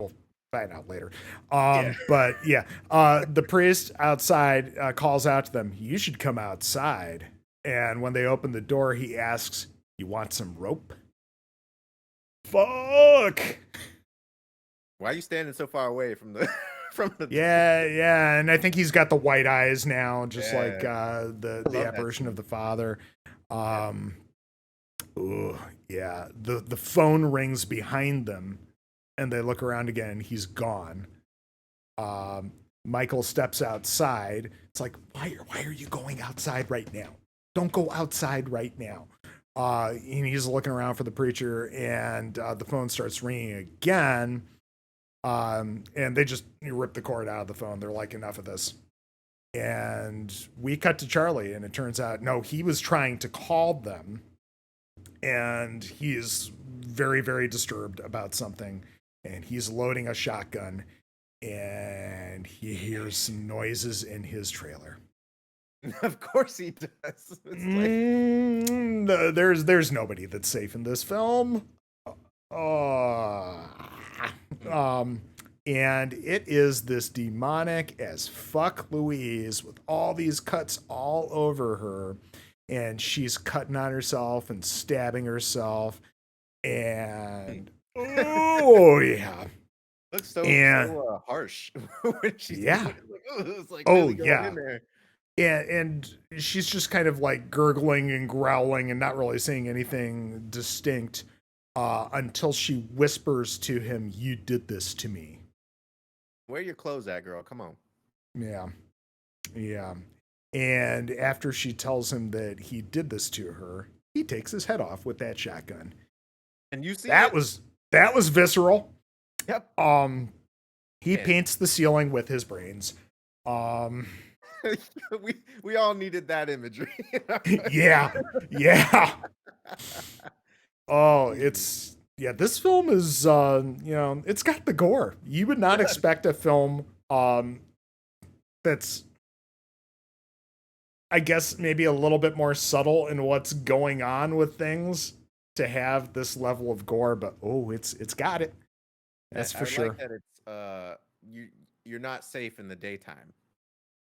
Speaker 1: we'll find out later.
Speaker 2: Yeah.
Speaker 1: But yeah, the priest outside calls out to them, "You should come outside." And when they open the door, he asks, "You want some rope?" Fuck.
Speaker 2: Why are you standing so far away from the from the door?
Speaker 1: Yeah, yeah, and I think he's got the white eyes now, just like
Speaker 2: Yeah,
Speaker 1: the
Speaker 2: I
Speaker 1: the
Speaker 2: love that
Speaker 1: apparition of
Speaker 2: scene.
Speaker 1: the father.
Speaker 2: Yeah.
Speaker 1: Um, ooh, yeah. The phone rings behind them, and they look around again. He's gone. Um, Michael steps outside. It's like, why are you going outside right now? Don't go outside right now. And he's looking around for the preacher, and the phone starts ringing again. And they just rip the cord out of the phone. They're like, enough of this. And we cut to Charlie, and it turns out, no, he was trying to call them, and he is very, very disturbed about something. And he's loading a shotgun, and he hears some noises in his trailer.
Speaker 2: Of course he does. It's like
Speaker 1: There's nobody that's safe in this film. Uh, um, and it is this demonic as fuck Louise with all these cuts all over her, and she's cutting on herself and stabbing herself, and oh yeah,
Speaker 2: looks
Speaker 1: and
Speaker 2: harsh when she's doing
Speaker 1: yeah,
Speaker 2: it. Like, oh, it's like
Speaker 1: oh
Speaker 2: really going
Speaker 1: yeah.
Speaker 2: in there.
Speaker 1: And she's just kind of like gurgling and growling and not really saying anything distinct until she whispers to him, "You did this to me."
Speaker 2: Where your clothes at, girl? Come on.
Speaker 1: Yeah, yeah. And after she tells him that he did this to her, he takes his head off with that shotgun.
Speaker 2: And you see
Speaker 1: That
Speaker 2: it?
Speaker 1: was that was visceral.
Speaker 2: Yep.
Speaker 1: Um, he
Speaker 2: Man.
Speaker 1: paints the ceiling with his brains. Um,
Speaker 2: we all needed that imagery.
Speaker 1: yeah, yeah. Oh,
Speaker 2: Ooh,
Speaker 1: it's yeah, this film is it's got the gore. You would not expect a film that's, I guess, maybe a little bit more subtle in what's going on with things to have this level of gore, but oh, it's got it. That's
Speaker 2: I
Speaker 1: for
Speaker 2: like
Speaker 1: sure.
Speaker 2: that it's you're not safe in the daytime.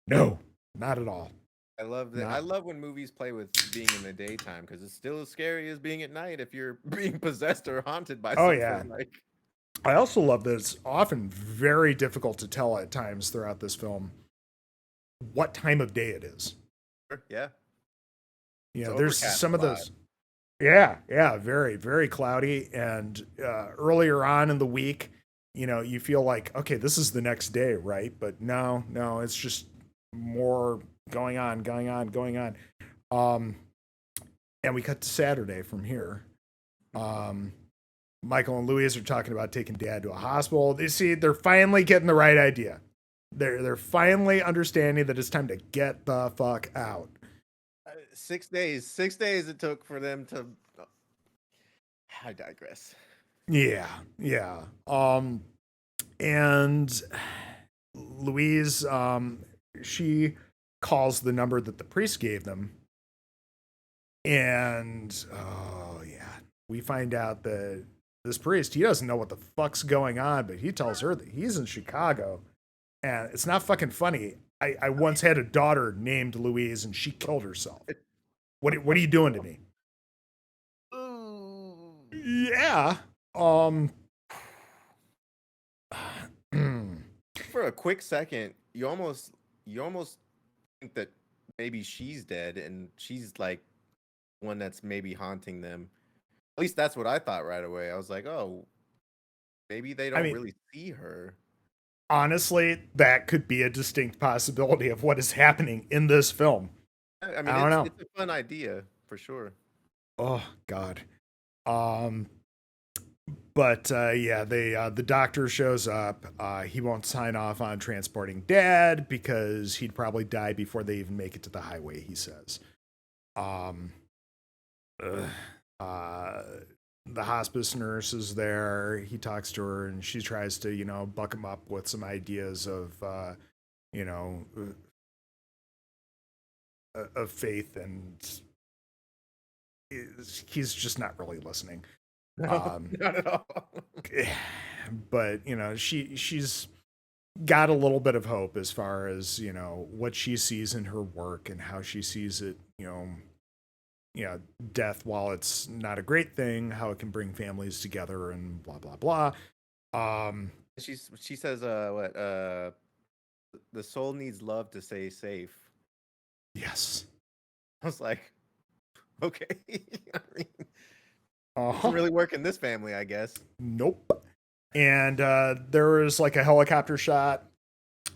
Speaker 1: No, not at all.
Speaker 2: I love that. I
Speaker 1: Not.
Speaker 2: love when movies play with being in the daytime because it's still as scary as being at night if you're being possessed or haunted by
Speaker 1: Oh yeah.
Speaker 2: something. Like,
Speaker 1: I also love that it's often very difficult to tell at times throughout this film what time of day it is.
Speaker 2: yeah, it's
Speaker 1: There's
Speaker 2: overcast
Speaker 1: some
Speaker 2: a
Speaker 1: of
Speaker 2: lot.
Speaker 1: those. Yeah, yeah, very, very cloudy. And earlier on in the week, you feel like, okay, this is the next day, right? But no, no, it's just more going on, going on, going on. Um, and we cut to Saturday from here. Um, Michael and Louise are talking about taking Dad to a hospital. They see they're finally getting the right idea. They're finally understanding that it's time to get the fuck out.
Speaker 2: 6 days. 6 days it took for them to. I digress.
Speaker 1: Yeah, yeah. And Louise, she calls the number that the priest gave them, and oh yeah, we find out that this priest, he doesn't know what the fuck's going on, but he tells her that he's in Chicago, and it's not fucking funny. I once had a daughter named Louise, and she killed herself. What are you doing to me?
Speaker 2: Ooh.
Speaker 1: Yeah.
Speaker 2: For a quick second, you almost think that maybe she's dead and she's like one that's maybe haunting them. At least that's what I thought right away. I was like, oh, maybe they
Speaker 1: I
Speaker 2: don't
Speaker 1: mean,
Speaker 2: really see her.
Speaker 1: honestly, that could be a distinct possibility of what is happening in this film.
Speaker 2: I mean,
Speaker 1: I don't know.
Speaker 2: it's a fun idea for sure.
Speaker 1: Oh God. Um, but yeah, the doctor shows up. He won't sign off on transporting Dad because he'd probably die before they even make it to the highway. He says. Um, ugh. Uh, the hospice nurse is there. He talks to her, and she tries to, buck him up with some ideas of, you know, of faith, and he's just not really listening.
Speaker 2: No,
Speaker 1: Um,
Speaker 2: not at all.
Speaker 1: but she's got a little bit of hope as far as what she sees in her work and how she sees it. Death, while it's not a great thing, how it can bring families together and blah blah blah. Um,
Speaker 2: She says, what, the soul needs love to stay safe.
Speaker 1: yes.
Speaker 2: I was like, okay. I mean, doesn't
Speaker 1: Uh-huh.
Speaker 2: really work in this family, I guess.
Speaker 1: Nope. And there is like a helicopter shot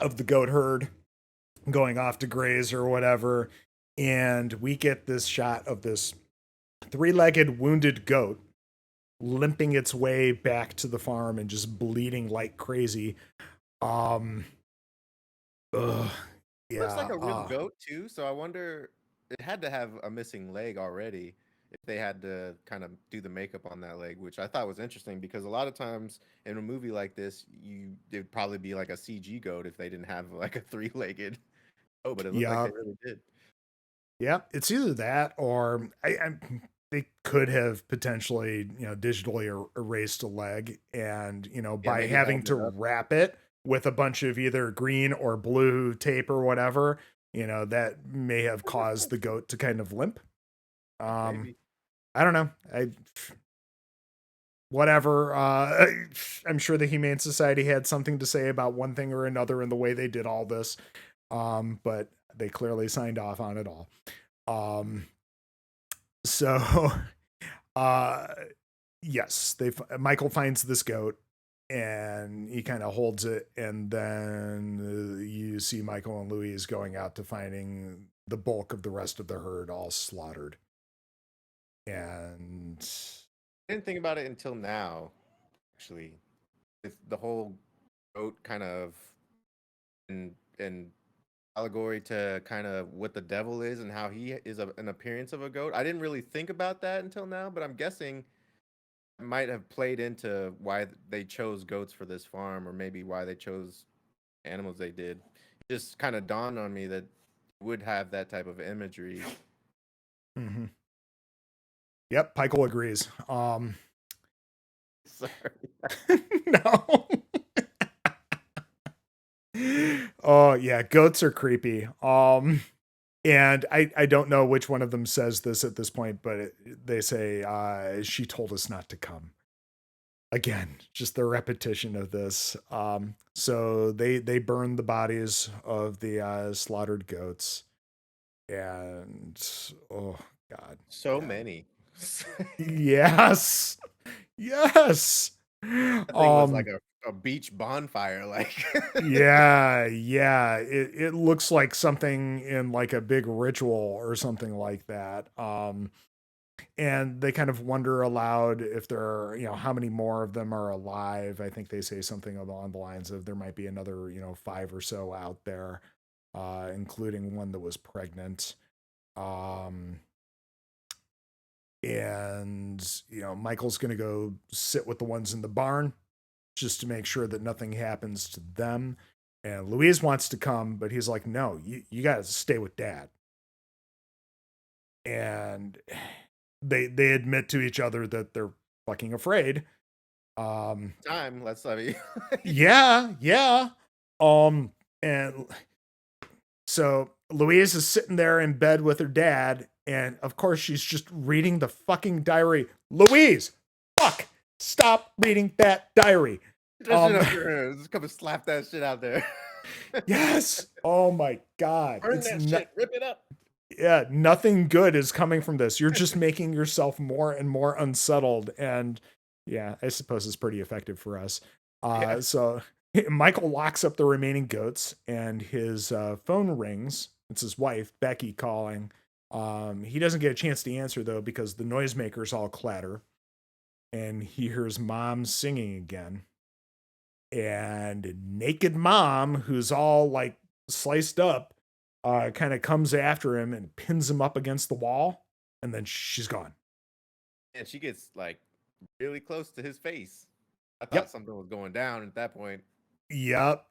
Speaker 1: of the goat herd going off to graze or whatever, and we get this shot of this three-legged wounded goat limping its way back to the farm and just bleeding like crazy. Um, ugh,
Speaker 2: Looks
Speaker 1: yeah.
Speaker 2: like a real goat too, so I wonder, it had to have a missing leg already if they had to kind of do the makeup on that leg, which I thought was interesting because a lot of times in a movie like this, it'd probably be like a CG goat if they didn't have like a three-legged. Oh, but it looked like
Speaker 1: Yeah.
Speaker 2: they really did.
Speaker 1: Yeah. It's either that or they could have potentially, digitally erased a leg, and,
Speaker 2: Yeah,
Speaker 1: by
Speaker 2: maybe
Speaker 1: having
Speaker 2: held
Speaker 1: to
Speaker 2: it up.
Speaker 1: wrap it with a bunch of either green or blue tape or whatever, that may have caused the goat to kind of limp. Um,
Speaker 2: Maybe.
Speaker 1: I don't know. Whatever. I'm sure the Humane Society had something to say about one thing or another in the way they did all this. But they clearly signed off on it all. Um, so, uh, yes, Michael finds this goat and he kind of holds it, and then you see Michael and Louise going out to finding the bulk of the rest of the herd all slaughtered. And
Speaker 2: I didn't think about it until now, actually. If the whole goat kind of and allegory to kind of what the devil is and how he is an appearance of a goat. I didn't really think about that until now, but I'm guessing it might have played into why they chose goats for this farm, or maybe why they chose animals they did. It just kind of dawned on me that it would have that type of imagery.
Speaker 1: mhm. Yep, Michael agrees.
Speaker 2: Sorry.
Speaker 1: No. Oh yeah, goats are creepy. And I don't know which one of them says this at this point, but they say she told us not to come. Again, just the repetition of this. So they burn the bodies of the slaughtered goats, and oh god,
Speaker 2: So
Speaker 1: yeah,
Speaker 2: many.
Speaker 1: yes, yes.
Speaker 2: That thing was like a beach bonfire, like.
Speaker 1: Yeah. It looks like something in like a big ritual or something like that. And they kind of wonder aloud if there are, how many more of them are alive. I think they say something along the lines of there might be another, five or so out there, including one that was pregnant. Um, and Michael's going to go sit with the ones in the barn just to make sure that nothing happens to them. And Louise wants to come, but he's like, no, you got to stay with dad. And they admit to each other that they're fucking afraid.
Speaker 2: Time, let's, I mean.
Speaker 1: Yeah. And so Louise is sitting there in bed with her dad, and of course she's just reading the fucking diary. Louise, fuck, stop reading that diary.
Speaker 2: That shit up your hands. Just come and slap that shit out there.
Speaker 1: Yes. Oh my god.
Speaker 2: Burn that shit. Rip it up.
Speaker 1: Yeah, nothing good is coming from this. You're just making yourself more and more unsettled, and yeah, I suppose it's pretty effective for us.
Speaker 2: Yeah.
Speaker 1: So Michael locks up the remaining goats, and his phone rings. It's his wife, Becky, calling. He doesn't get a chance to answer though because the noisemakers all clatter, and he hears mom singing again. And naked mom, who's all like sliced up, kind of comes after him and pins him up against the wall, and then she's gone.
Speaker 2: And she gets like really close to his face. I thought
Speaker 1: Yep.
Speaker 2: something was going down at that point.
Speaker 1: Yep.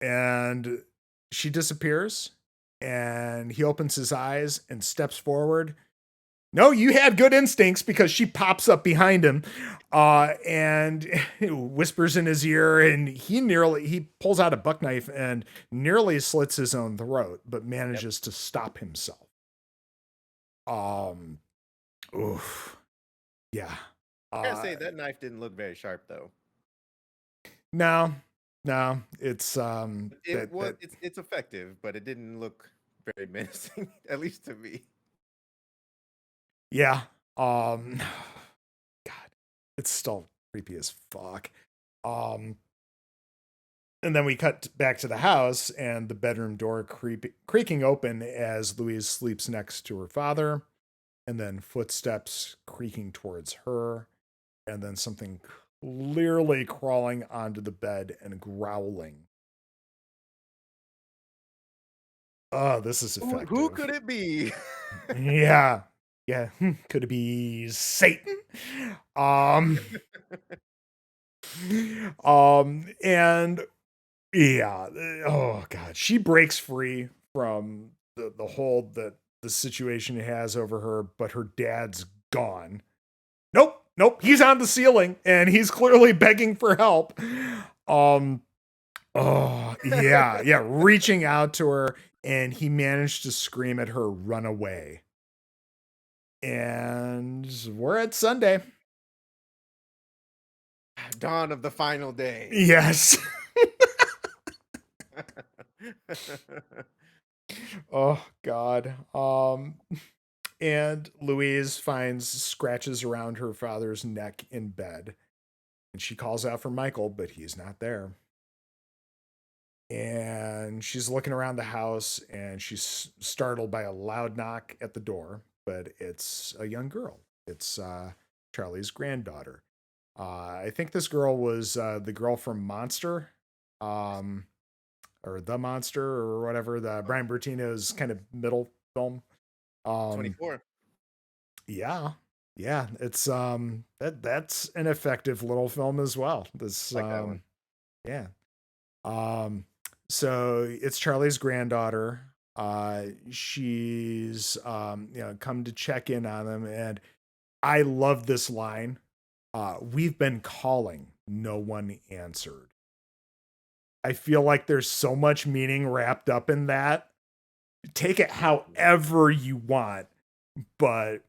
Speaker 1: And she disappears, and he opens his eyes and steps forward. No, you had good instincts, because she pops up behind him and whispers in his ear, and he pulls out a buck knife and nearly slits his own throat, but
Speaker 2: Yep.
Speaker 1: manages to stop himself. Um, oof. Yeah.
Speaker 2: I gotta say that knife didn't look very sharp though.
Speaker 1: No, no, it's
Speaker 2: It's effective, but it didn't look very menacing, at least to me.
Speaker 1: yeah. God, it's still creepy as fuck. Um, And then we cut back to the house, and the bedroom door creaking open as Louise sleeps next to her father, and then footsteps creaking towards her, and then something clearly crawling onto the bed and growling. Oh, this is
Speaker 2: Who
Speaker 1: effective.
Speaker 2: could it be?
Speaker 1: Yeah. Yeah. Could it be Satan? Um, and yeah. Oh God. She breaks free from the hold that the situation has over her, but her dad's gone. Nope. He's on the ceiling, and he's clearly begging for help. Oh yeah. Reaching out to her, and he managed to scream at her, "Run away." And we're at Sunday.
Speaker 2: Dawn of the final day.
Speaker 1: Yes. Oh God. And Louise finds scratches around her father's neck in bed, and she calls out for Michael, but he's not there. And she's looking around the house, and she's startled by a loud knock at the door, but it's a young girl. It's Charlie's granddaughter. I think this girl was the girl from Monster, um, or The Monster, or whatever, the Brian Bertino's kind of middle film.
Speaker 2: 24.
Speaker 1: Yeah, it's that's an effective little film as well. This
Speaker 2: Like that one.
Speaker 1: yeah. Um, so it's Charlie's granddaughter. She's come to check in on them, and I love this line. We've been calling, no one answered. I feel like there's so much meaning wrapped up in that. Take it however you want, but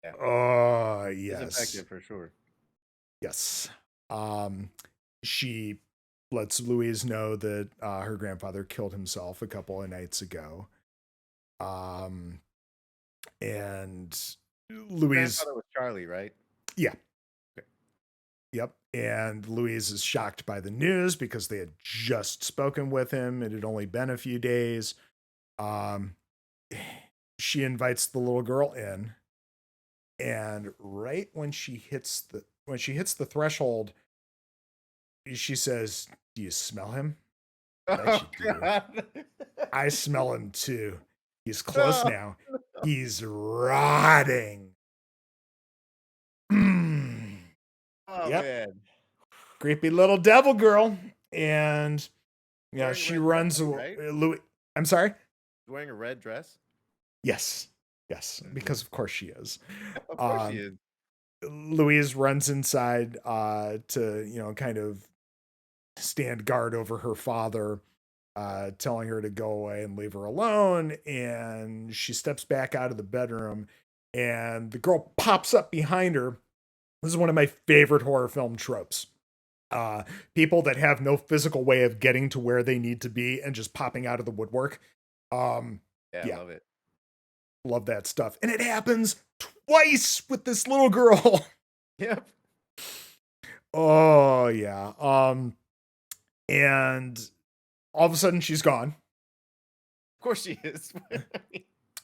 Speaker 2: Yeah.
Speaker 1: oh
Speaker 2: It's
Speaker 1: yes.
Speaker 2: effective for sure.
Speaker 1: Yes. She lets Louise know that her grandfather killed himself a couple of nights ago. Um, and Louise,
Speaker 2: Grandfather was Charlie, right?
Speaker 1: yeah,
Speaker 2: Okay.
Speaker 1: yep. And Louise is shocked by the news because they had just spoken with him. It had only been a few days. Um, she invites the little girl in, and right when she hits the threshold, she says, "Do you smell him?" Bet
Speaker 2: Oh
Speaker 1: you do.
Speaker 2: God.
Speaker 1: I smell him too. He's close
Speaker 2: Oh,
Speaker 1: now. He's rotting. Mm.
Speaker 2: oh
Speaker 1: Yep.
Speaker 2: man.
Speaker 1: Creepy little devil girl. And yeah,
Speaker 2: Wearing a
Speaker 1: she
Speaker 2: red dress,
Speaker 1: runs away.
Speaker 2: right?
Speaker 1: Louis, I'm sorry?
Speaker 2: Wearing a red dress.
Speaker 1: Yes. Yes.
Speaker 2: Mhm.
Speaker 1: Because of course she is.
Speaker 2: Of course she
Speaker 1: Um,
Speaker 2: is.
Speaker 1: Louise runs inside to, kind of stand guard over her father, telling her to go away and leave her alone. And she steps back out of the bedroom, and the girl pops up behind her. This is one of my favorite horror film tropes. People that have no physical way of getting to where they need to be and just popping out of the woodwork. Um,
Speaker 2: Yeah, I
Speaker 1: yeah,
Speaker 2: love it.
Speaker 1: love that stuff. And it happens twice with this little girl.
Speaker 2: Yep.
Speaker 1: Oh yeah. And all of a sudden she's gone.
Speaker 2: Of course she is.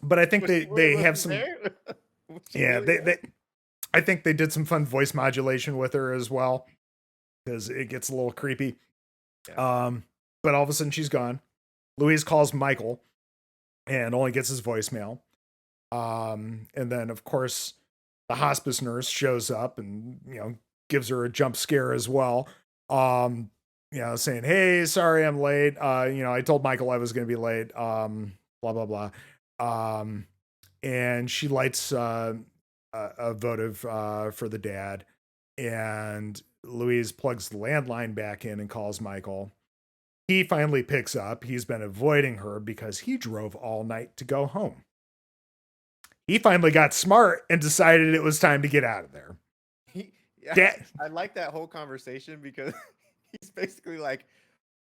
Speaker 1: But I think
Speaker 2: Was she
Speaker 1: they have
Speaker 2: wasn't
Speaker 1: some.
Speaker 2: there? Was she
Speaker 1: Yeah,
Speaker 2: really there?
Speaker 1: I think they did some fun voice modulation with her as well, because it gets a little creepy.
Speaker 2: Yeah.
Speaker 1: Um, but all of a sudden she's gone. Louise calls Michael and only gets his voicemail. And then of course the hospice nurse shows up and, gives her a jump scare as well. Saying, "Hey, sorry I'm late. I told Michael I was going to be late. Blah, blah, blah." And she lights a votive for the dad. And Louise plugs the landline back in and calls Michael. He finally picks up. He's been avoiding her because he drove all night to go home. He finally got smart and decided it was time to get out of there.
Speaker 2: I like that whole conversation because he's basically like,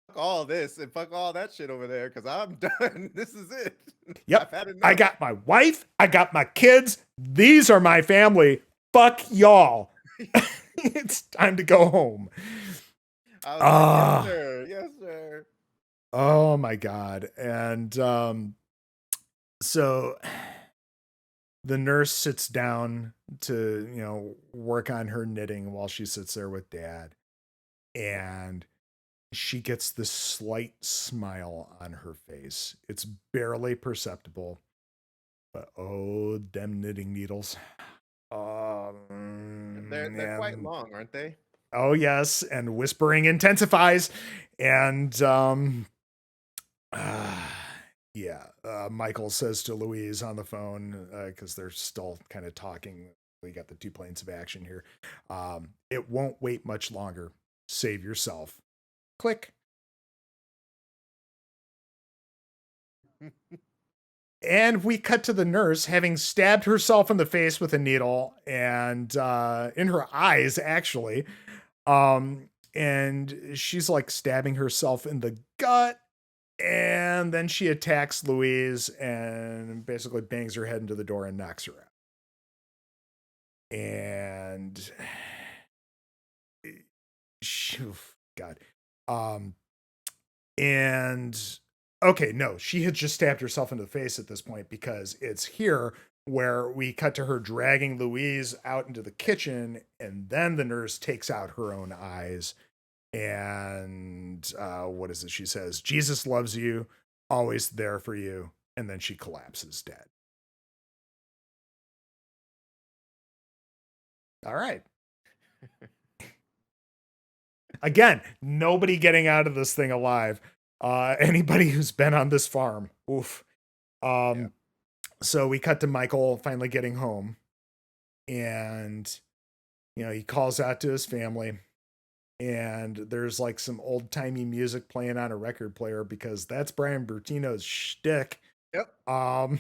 Speaker 2: fuck all this and fuck all that shit over there because I'm done. This is it.
Speaker 1: Yep.
Speaker 2: I've had enough.
Speaker 1: I got my wife. I got my kids. These are my family. Fuck y'all. It's time to go home.
Speaker 2: I was like, yes, sir. Yes, sir.
Speaker 1: Oh my God. And so the nurse sits down to, work on her knitting while she sits there with Dad. And she gets this slight smile on her face. It's barely perceptible. But oh, them knitting needles.
Speaker 2: They're quite long, aren't they?
Speaker 1: Oh yes, and whispering intensifies, and Michael says to Louise on the phone because they're still kind of talking. We got the two planes of action here. It won't wait much longer. Save yourself. Click. And we cut to the nurse having stabbed herself in the face with a needle and in her eyes, actually. And she's like stabbing herself in the gut. And then she attacks Louise and basically bangs her head into the door and knocks her out. And God. And okay, no, she had just stabbed herself in the face at this point because it's here where we cut to her dragging Louise out into the kitchen, and then the nurse takes out her own eyes. And what is it? She says, "Jesus loves you, always there for you." And then she collapses dead. All right. Again, nobody getting out of this thing alive. Anybody who's been on this farm. Oof. So we cut to Michael finally getting home. And, he calls out to his family. And there's like some old timey music playing on a record player because that's Brian Bertino's shtick.
Speaker 2: Yep.
Speaker 1: I was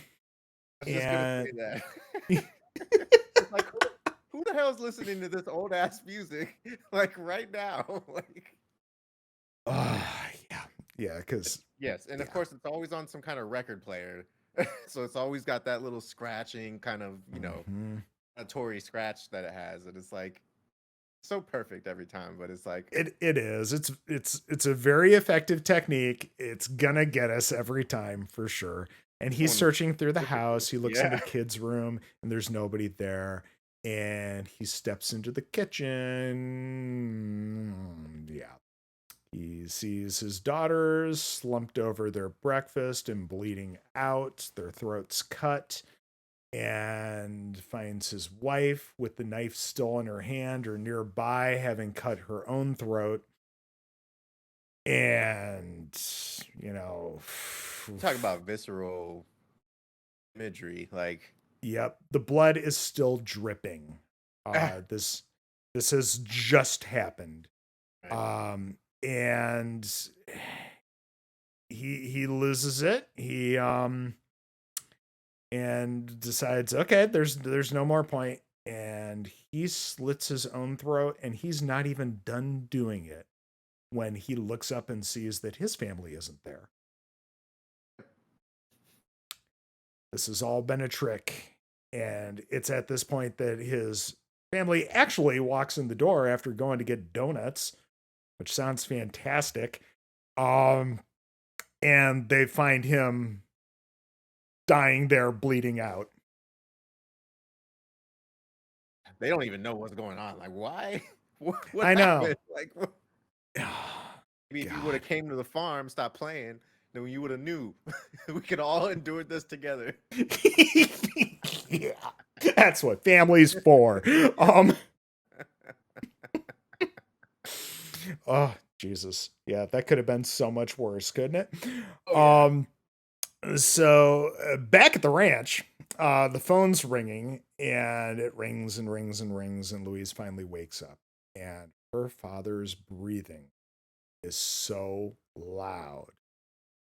Speaker 2: just gonna say that. Like, who the hell's listening to this old ass music like right now? Like,
Speaker 1: yeah, because
Speaker 2: yes, and of course it's always on some kind of record player, so it's always got that little scratching kind of a Tory scratch that it has, and it's like so perfect every time. But it's like
Speaker 1: it is. It's a very effective technique. It's gonna get us every time for sure. And he's searching through the house. He looks in the kids' room, and there's nobody there. And he steps into the kitchen. Yeah. He sees his daughters slumped over their breakfast and bleeding out, their throats cut, and finds his wife with the knife still in her hand or nearby, having cut her own throat. And,
Speaker 2: talk about visceral imagery, like.
Speaker 1: Yep, the blood is still dripping. This has just happened. Right. And he loses it. He and decides, okay, there's no more point, and he slits his own throat, and he's not even done doing it when he looks up and sees that his family isn't there. This has all been a trick. And it's at this point that his family actually walks in the door after going to get donuts, which sounds fantastic. And they find him dying there, bleeding out.
Speaker 2: They don't even know what's going on. Like, why? What
Speaker 1: I know.
Speaker 2: Happened? Like, what? Maybe if you would have came to the farm, stopped playing, then you would have knew. We could all endure this together.
Speaker 1: Yeah. That's what family's for. Oh, Jesus. Yeah, that could have been so much worse, couldn't it?
Speaker 2: Oh yeah.
Speaker 1: So back at the ranch, the phone's ringing and it rings and rings and rings, and Louise finally wakes up, and her father's breathing is so loud,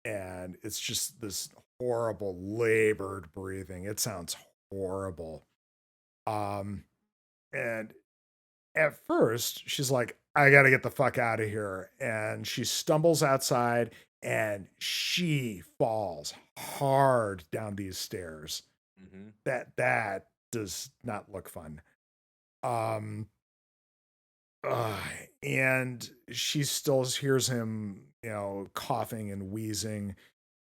Speaker 1: and it's just this horrible labored breathing. It sounds horrible. Um, and at first she's like, I gotta get the fuck out of here. And she stumbles outside and she falls hard down these stairs.
Speaker 2: Hmm.
Speaker 1: That does not look fun. Um uh, and she still hears him, coughing and wheezing,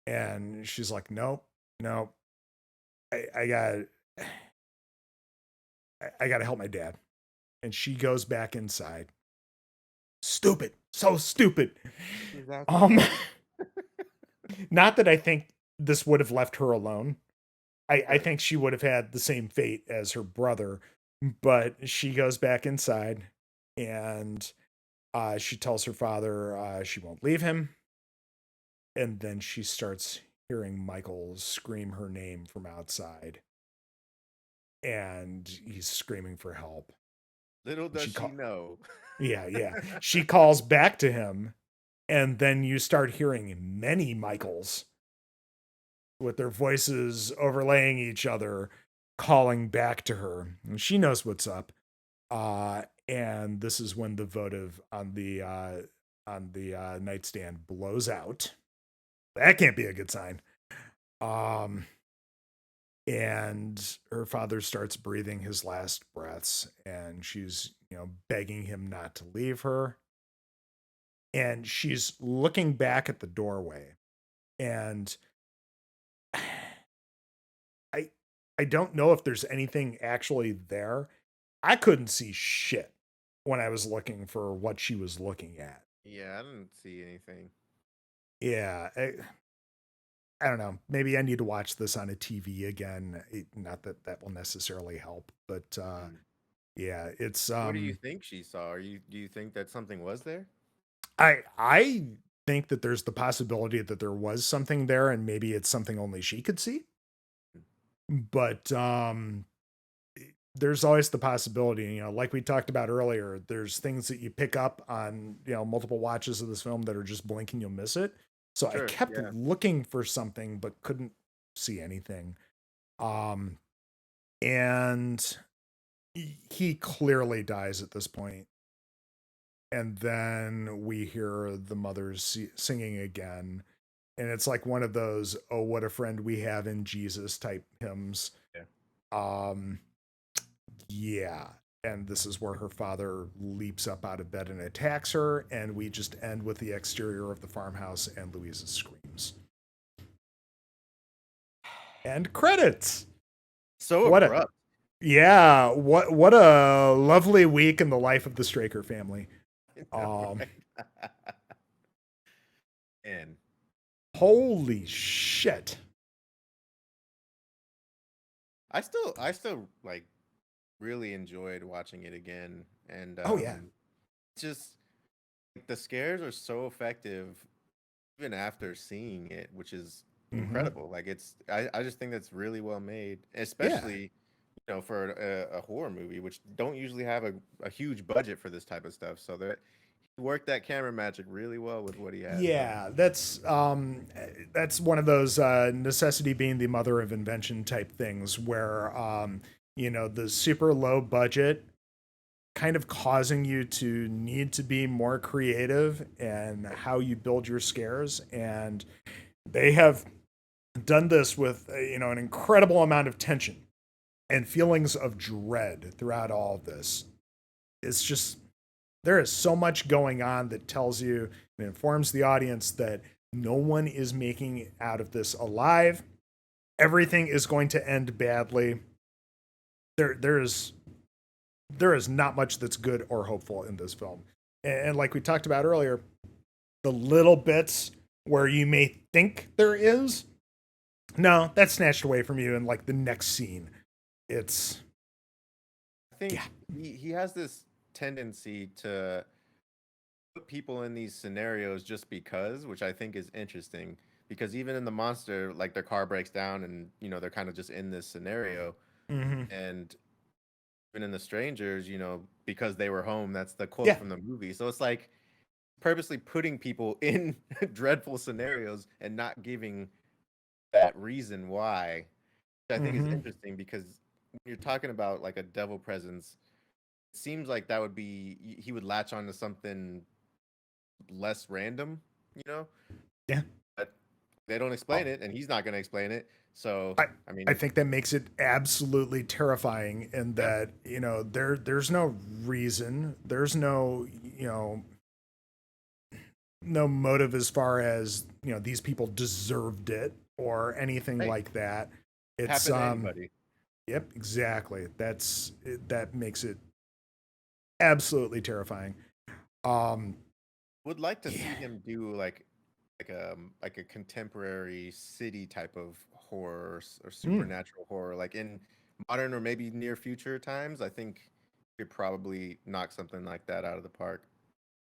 Speaker 1: and she's like, nope, nope. I got I gotta help my dad. And she goes back inside. Stupid. So stupid.
Speaker 2: Exactly.
Speaker 1: Um Not that I think this would have left her alone. I
Speaker 2: Right.
Speaker 1: think she would have had the same fate as her brother, but she goes back inside and she tells her father she won't leave him. And then she starts hearing Michael scream her name from outside, and he's screaming for help.
Speaker 2: Little
Speaker 1: And
Speaker 2: does she know.
Speaker 1: yeah, yeah. She calls back to him, and then you start hearing many Michaels with their voices overlaying each other, calling back to her. And she knows what's up. And this is when the votive on the nightstand blows out. That can't be a good sign. Um, and her father starts breathing his last breaths, and she's begging him not to leave her. And she's looking back at the doorway, and I I don't know if there's anything actually there. I couldn't see shit when I was looking for what she was looking at.
Speaker 2: Yeah, I didn't see anything.
Speaker 1: Yeah, I don't know. Maybe I need to watch this on a TV again. Not that that will necessarily help, but
Speaker 2: Mm.
Speaker 1: yeah, it's
Speaker 2: What do you think she saw? Do you think that something was there?
Speaker 1: I think that there's the possibility that there was something there, and maybe it's something only she could see. But there's always the possibility, like we talked about earlier, there's things that you pick up on, multiple watches of this film that are just blink and you'll miss it. So I
Speaker 2: Sure.
Speaker 1: kept
Speaker 2: Yeah.
Speaker 1: looking for something but couldn't see anything. Um, and he clearly dies at this point. And then we hear the mothers singing again. And it's like one of those, oh, what a friend we have in Jesus type hymns.
Speaker 2: Yeah.
Speaker 1: Um, Yeah. And this is where her father leaps up out of bed and attacks her. And we just end with the exterior of the farmhouse and Louisa's screams. And credits.
Speaker 2: So
Speaker 1: What a
Speaker 2: abrupt.
Speaker 1: yeah, what a lovely week in the life of the Straker family.
Speaker 2: You know,
Speaker 1: Um
Speaker 2: right? And
Speaker 1: Holy shit.
Speaker 2: I still like really enjoyed watching it again, and
Speaker 1: Oh yeah.
Speaker 2: just like, the scares are so effective even after seeing it, which is
Speaker 1: Mm-hmm.
Speaker 2: incredible. Like I just think that's really well made,
Speaker 1: Yeah.
Speaker 2: especially for a horror movie, which don't usually have a huge budget for this type of stuff. So that he worked that camera magic really well with what he had. So
Speaker 1: Yeah, that's one of those necessity being the mother of invention type things where the super low budget kind of causing you to need to be more creative and how you build your scares, and they have done this with an incredible amount of tension and feelings of dread throughout all of this. It's just there is so much going on that tells you and informs the audience that no one is making out of this alive. Everything is going to end badly. There is not much that's good or hopeful in this film. And like we talked about earlier, the little bits where you may think there is, no, that's snatched away from you in like the next scene. It's
Speaker 2: I
Speaker 1: Yeah.
Speaker 2: think he has this tendency to put people in these scenarios just because, which I think is interesting. Because even in the monster, like their car breaks down, and they're kind of just in this scenario,
Speaker 1: Hmm.
Speaker 2: and even in the strangers, because they were home. That's the quote
Speaker 1: Yeah.
Speaker 2: from the movie. So it's like purposely putting people in dreadful scenarios and not giving that reason why, which I think is
Speaker 1: Hmm.
Speaker 2: interesting because when you're talking about like a devil presence, it seems like that would be he would latch on to something less random, you know?
Speaker 1: Yeah.
Speaker 2: But they don't
Speaker 1: Oh,
Speaker 2: explain it, and he's not going to explain it. So,
Speaker 1: I
Speaker 2: I
Speaker 1: I
Speaker 2: mean,
Speaker 1: think that makes it absolutely terrifying in
Speaker 2: yeah,
Speaker 1: that, there's no reason, there's no, no motive as far as, these people deserved it or anything
Speaker 2: right.
Speaker 1: like that. It's
Speaker 2: Happen to anybody.
Speaker 1: yep, exactly. That makes it absolutely terrifying. Um
Speaker 2: Would like to
Speaker 1: yeah.
Speaker 2: see him do like a contemporary city type of horror or
Speaker 1: Mm.
Speaker 2: supernatural horror, like in modern or maybe near future times. I think he could probably knock something like that out of the park.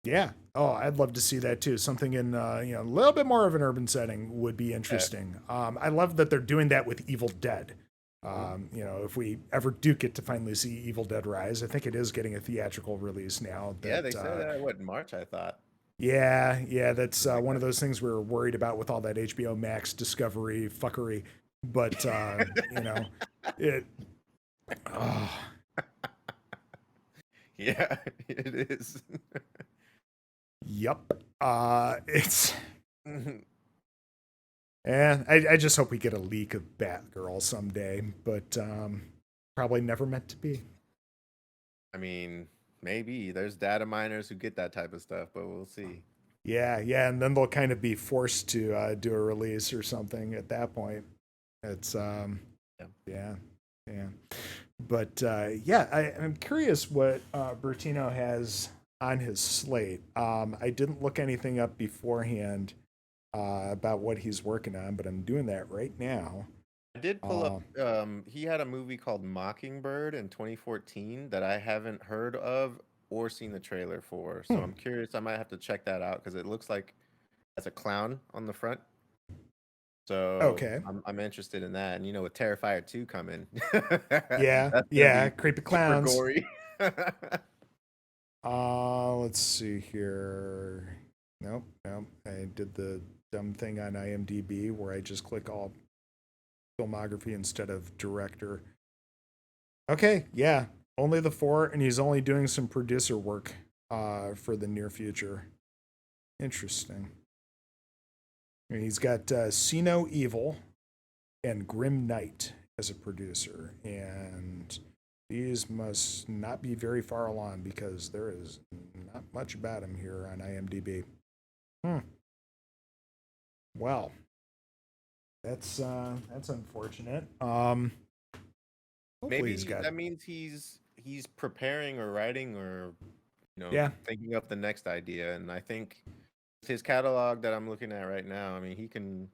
Speaker 1: Yeah. Oh, I'd love to see that too. Something in a little bit more of an urban setting would be
Speaker 2: Yeah.
Speaker 1: interesting. I love that they're doing that with Evil Dead.
Speaker 2: Mhm.
Speaker 1: If we ever do get to finally see Evil Dead Rise, I think it is getting a theatrical release now.
Speaker 2: Yeah, they
Speaker 1: That
Speaker 2: said that what in March, I thought.
Speaker 1: yeah, that's
Speaker 2: Something like
Speaker 1: one of
Speaker 2: that.
Speaker 1: those things we were worried about with all that HBO Max Discovery fuckery. But it. Uh,
Speaker 2: Yeah, it is.
Speaker 1: yep. It's. I just hope we get a leak of Batgirl someday, but probably never meant to be.
Speaker 2: I mean, maybe there's data miners who get that type of stuff, but we'll see.
Speaker 1: Yeah, and then they'll kind of be forced to do a release or something at that point. It's
Speaker 2: Yeah.
Speaker 1: yeah, yeah. But yeah, I'm curious what Bertino has on his slate. I didn't look anything up beforehand about what he's working on, but I'm doing that right now.
Speaker 2: I did pull up.
Speaker 1: Uh,
Speaker 2: He had a movie called Mockingbird in 2014 that I haven't heard of or seen the trailer for. So
Speaker 1: hmm,
Speaker 2: I'm curious. I might have to check that out because it looks like has a clown on the front. So
Speaker 1: okay.
Speaker 2: I'm interested in that. And with Terrifier 2 coming,
Speaker 1: Yeah,
Speaker 2: that's gonna
Speaker 1: yeah,
Speaker 2: be
Speaker 1: creepy
Speaker 2: super
Speaker 1: clowns.
Speaker 2: gory.
Speaker 1: Let's see here. Nope. I did the dumb thing on IMDb where I just click all filmography instead of director. Okay, yeah, only the four, and he's only doing some producer work for the near future. Interesting. And he's got See No Evil and Grim Knight as a producer, and these must not be very far along because there is not much about him here on IMDb. Hmm. Well, that's unfortunate. Hopefully he's
Speaker 2: Maybe
Speaker 1: got
Speaker 2: that means he's preparing or writing or
Speaker 1: yeah.
Speaker 2: thinking up the next idea. And I think his catalog that I'm looking at right now, I mean, he can.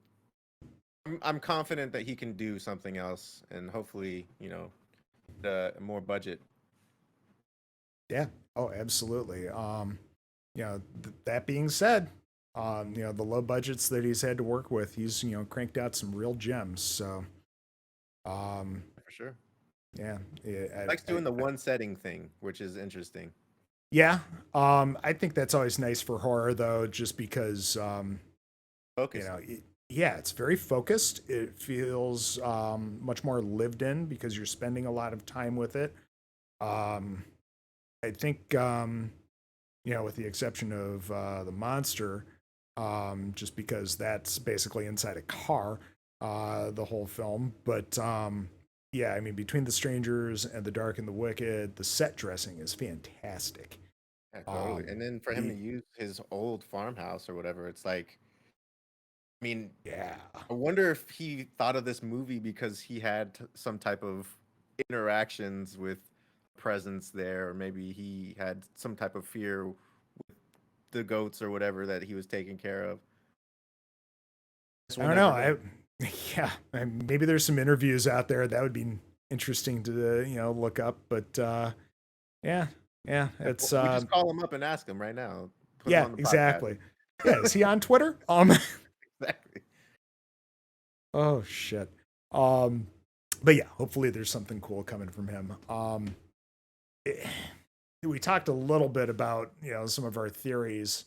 Speaker 2: I'm confident that he can do something else, and hopefully, more budget.
Speaker 1: Yeah. Oh, absolutely. That being said, the low budgets that he's had to work with, he's cranked out some real gems. So, um,
Speaker 2: For sure.
Speaker 1: yeah,
Speaker 2: Likes doing the one setting thing, which is interesting.
Speaker 1: yeah. I think that's always nice for horror, though, just because, you
Speaker 2: Focused.
Speaker 1: know, yeah, it's very focused. It feels much more lived in because you're spending a lot of time with it. Um, I think with the exception of the monster, just because that's basically inside a car, the whole film. But yeah, I mean, between the strangers and the dark and the wicked, the set dressing is fantastic.
Speaker 2: Yeah, totally.
Speaker 1: Um,
Speaker 2: And then for him to
Speaker 1: the
Speaker 2: use his old farmhouse or whatever, it's like, I mean,
Speaker 1: yeah,
Speaker 2: I wonder if he thought of this movie because he had some type of interactions with presence there, or maybe he had some type of fear with the goats or whatever that he was taking care of. Guess
Speaker 1: I
Speaker 2: we'll
Speaker 1: don't know.
Speaker 2: never know.
Speaker 1: Yeah, maybe there's some interviews out there that would be interesting to look up, but Yeah. Yeah. It's
Speaker 2: We just call him up and ask him right now. Put him
Speaker 1: yeah,
Speaker 2: on the podcast.
Speaker 1: exactly. Yeah, is he on Twitter?
Speaker 2: Exactly.
Speaker 1: Oh shit. Um, but yeah, hopefully there's something cool coming from him. Eh, we talked a little bit about, some of our theories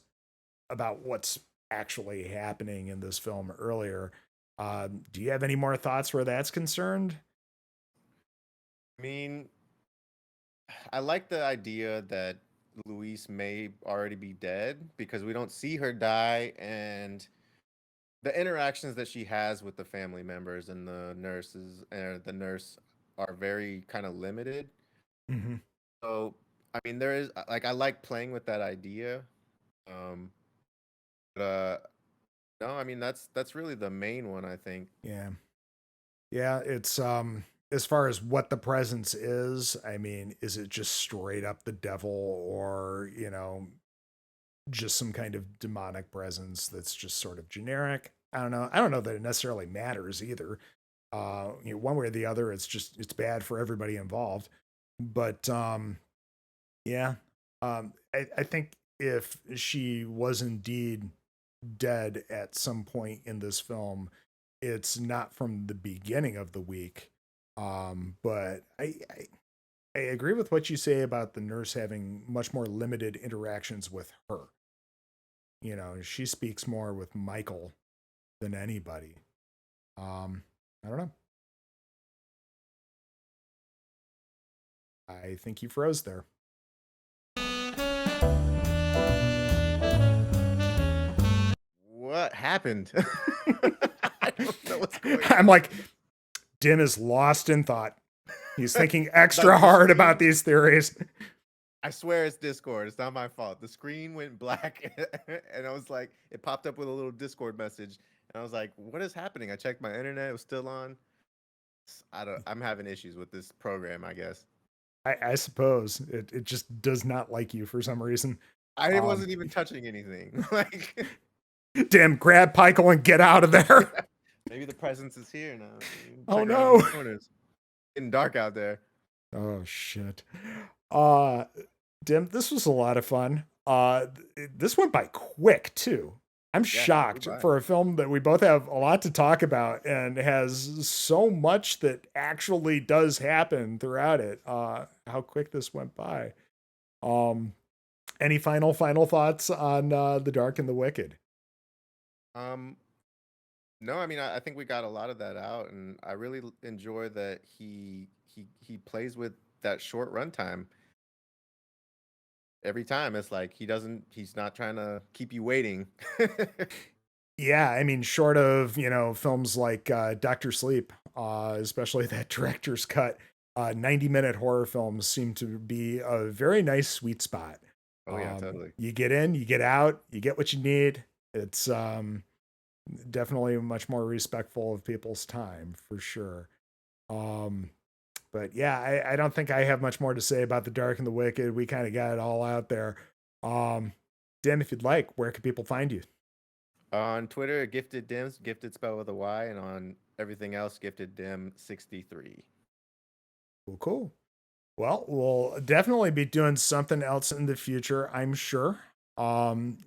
Speaker 1: about what's actually happening in this film earlier. Do you have any more thoughts where that's concerned?
Speaker 2: I mean, I like the idea that Luis may already be dead because we don't see her die, and the interactions that she has with the family members and the nurses and the nurse are very kind of limited.
Speaker 1: Mm-hmm.
Speaker 2: So, I mean, there is like I like playing with that idea. Um, but no, I mean that's really the main one, I think.
Speaker 1: Yeah. Yeah, it's as far as what the presence is, I mean, is it just straight up the devil or, just some kind of demonic presence that's just sort of generic? I don't know. I don't know that it necessarily matters either. One way or the other, it's bad for everybody involved. But yeah. I think if she was indeed dead at some point in this film, it's not from the beginning of the week. But I agree with what you say about the nurse having much more limited interactions with her. She speaks more with Michael than anybody. I don't know. I think you froze there.
Speaker 2: What happened? I don't know what's going
Speaker 1: I'm
Speaker 2: on.
Speaker 1: like, Dim is lost in thought. He's thinking extra
Speaker 2: Like the
Speaker 1: hard about
Speaker 2: screen,
Speaker 1: these theories.
Speaker 2: I swear it's Discord. It's not my fault. The screen went black, and I was like, it popped up with a little Discord message, and I was like, "What is happening?" I checked my internet; it was still on. I don't. I'm having issues with this program, I guess.
Speaker 1: I suppose it just does not like you for some reason.
Speaker 2: I
Speaker 1: Um,
Speaker 2: wasn't even touching anything. Like,
Speaker 1: Dim, grab Michael and get out of there.
Speaker 2: maybe the presence is here now.
Speaker 1: Oh
Speaker 2: Check around these
Speaker 1: no.
Speaker 2: corners. Getting dark out there.
Speaker 1: Oh shit. Uh Dim, this was a lot of fun. This went by quick too. I'm
Speaker 2: Yeah,
Speaker 1: shocked
Speaker 2: goodbye.
Speaker 1: for a film that we both have a lot to talk about and has so much that actually does happen throughout it. How quick this went by. Um any final thoughts on The Dark and the Wicked?
Speaker 2: Um, no, I mean, I think we got a lot of that out, and I really enjoy that he plays with that short runtime. Every time it's like he's not trying to keep you waiting.
Speaker 1: Yeah, I mean, short of, films like Doctor Sleep, especially that director's cut, 90-minute horror films seem to be a very nice sweet spot.
Speaker 2: Oh yeah, totally.
Speaker 1: You get in, you get out, you get what you need. It's definitely much more respectful of people's time for sure. Um, but yeah, I don't think I have much more to say about The Dark and the Wicked. We kind of got it all out there. Um, Dim, if you'd like, where can people find you?
Speaker 2: On Twitter, Gifted Dims, Gifted spelled with a Y, and on everything else, Gifted Dim 63.
Speaker 1: Cool, cool. Well, we'll definitely be doing something else in the future, I'm sure.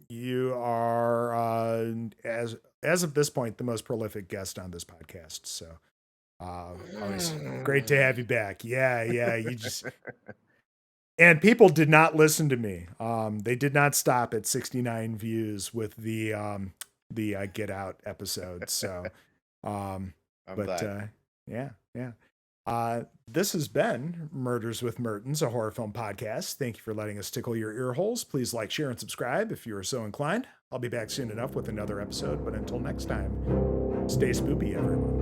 Speaker 1: You are as of this point the most prolific guest on this podcast, so always great to have you back. Yeah, yeah. You just and people did not listen to me. They did not stop at 69 views with the Get Out episode. So, um,
Speaker 2: I'm
Speaker 1: but
Speaker 2: glad.
Speaker 1: yeah, yeah. This has been Murders with Mertens, a horror film podcast. Thank you for letting us tickle your ear holes. Please like, share, and subscribe if you are so inclined. I'll be back soon enough with another episode, but until next time, stay spoopy, everyone.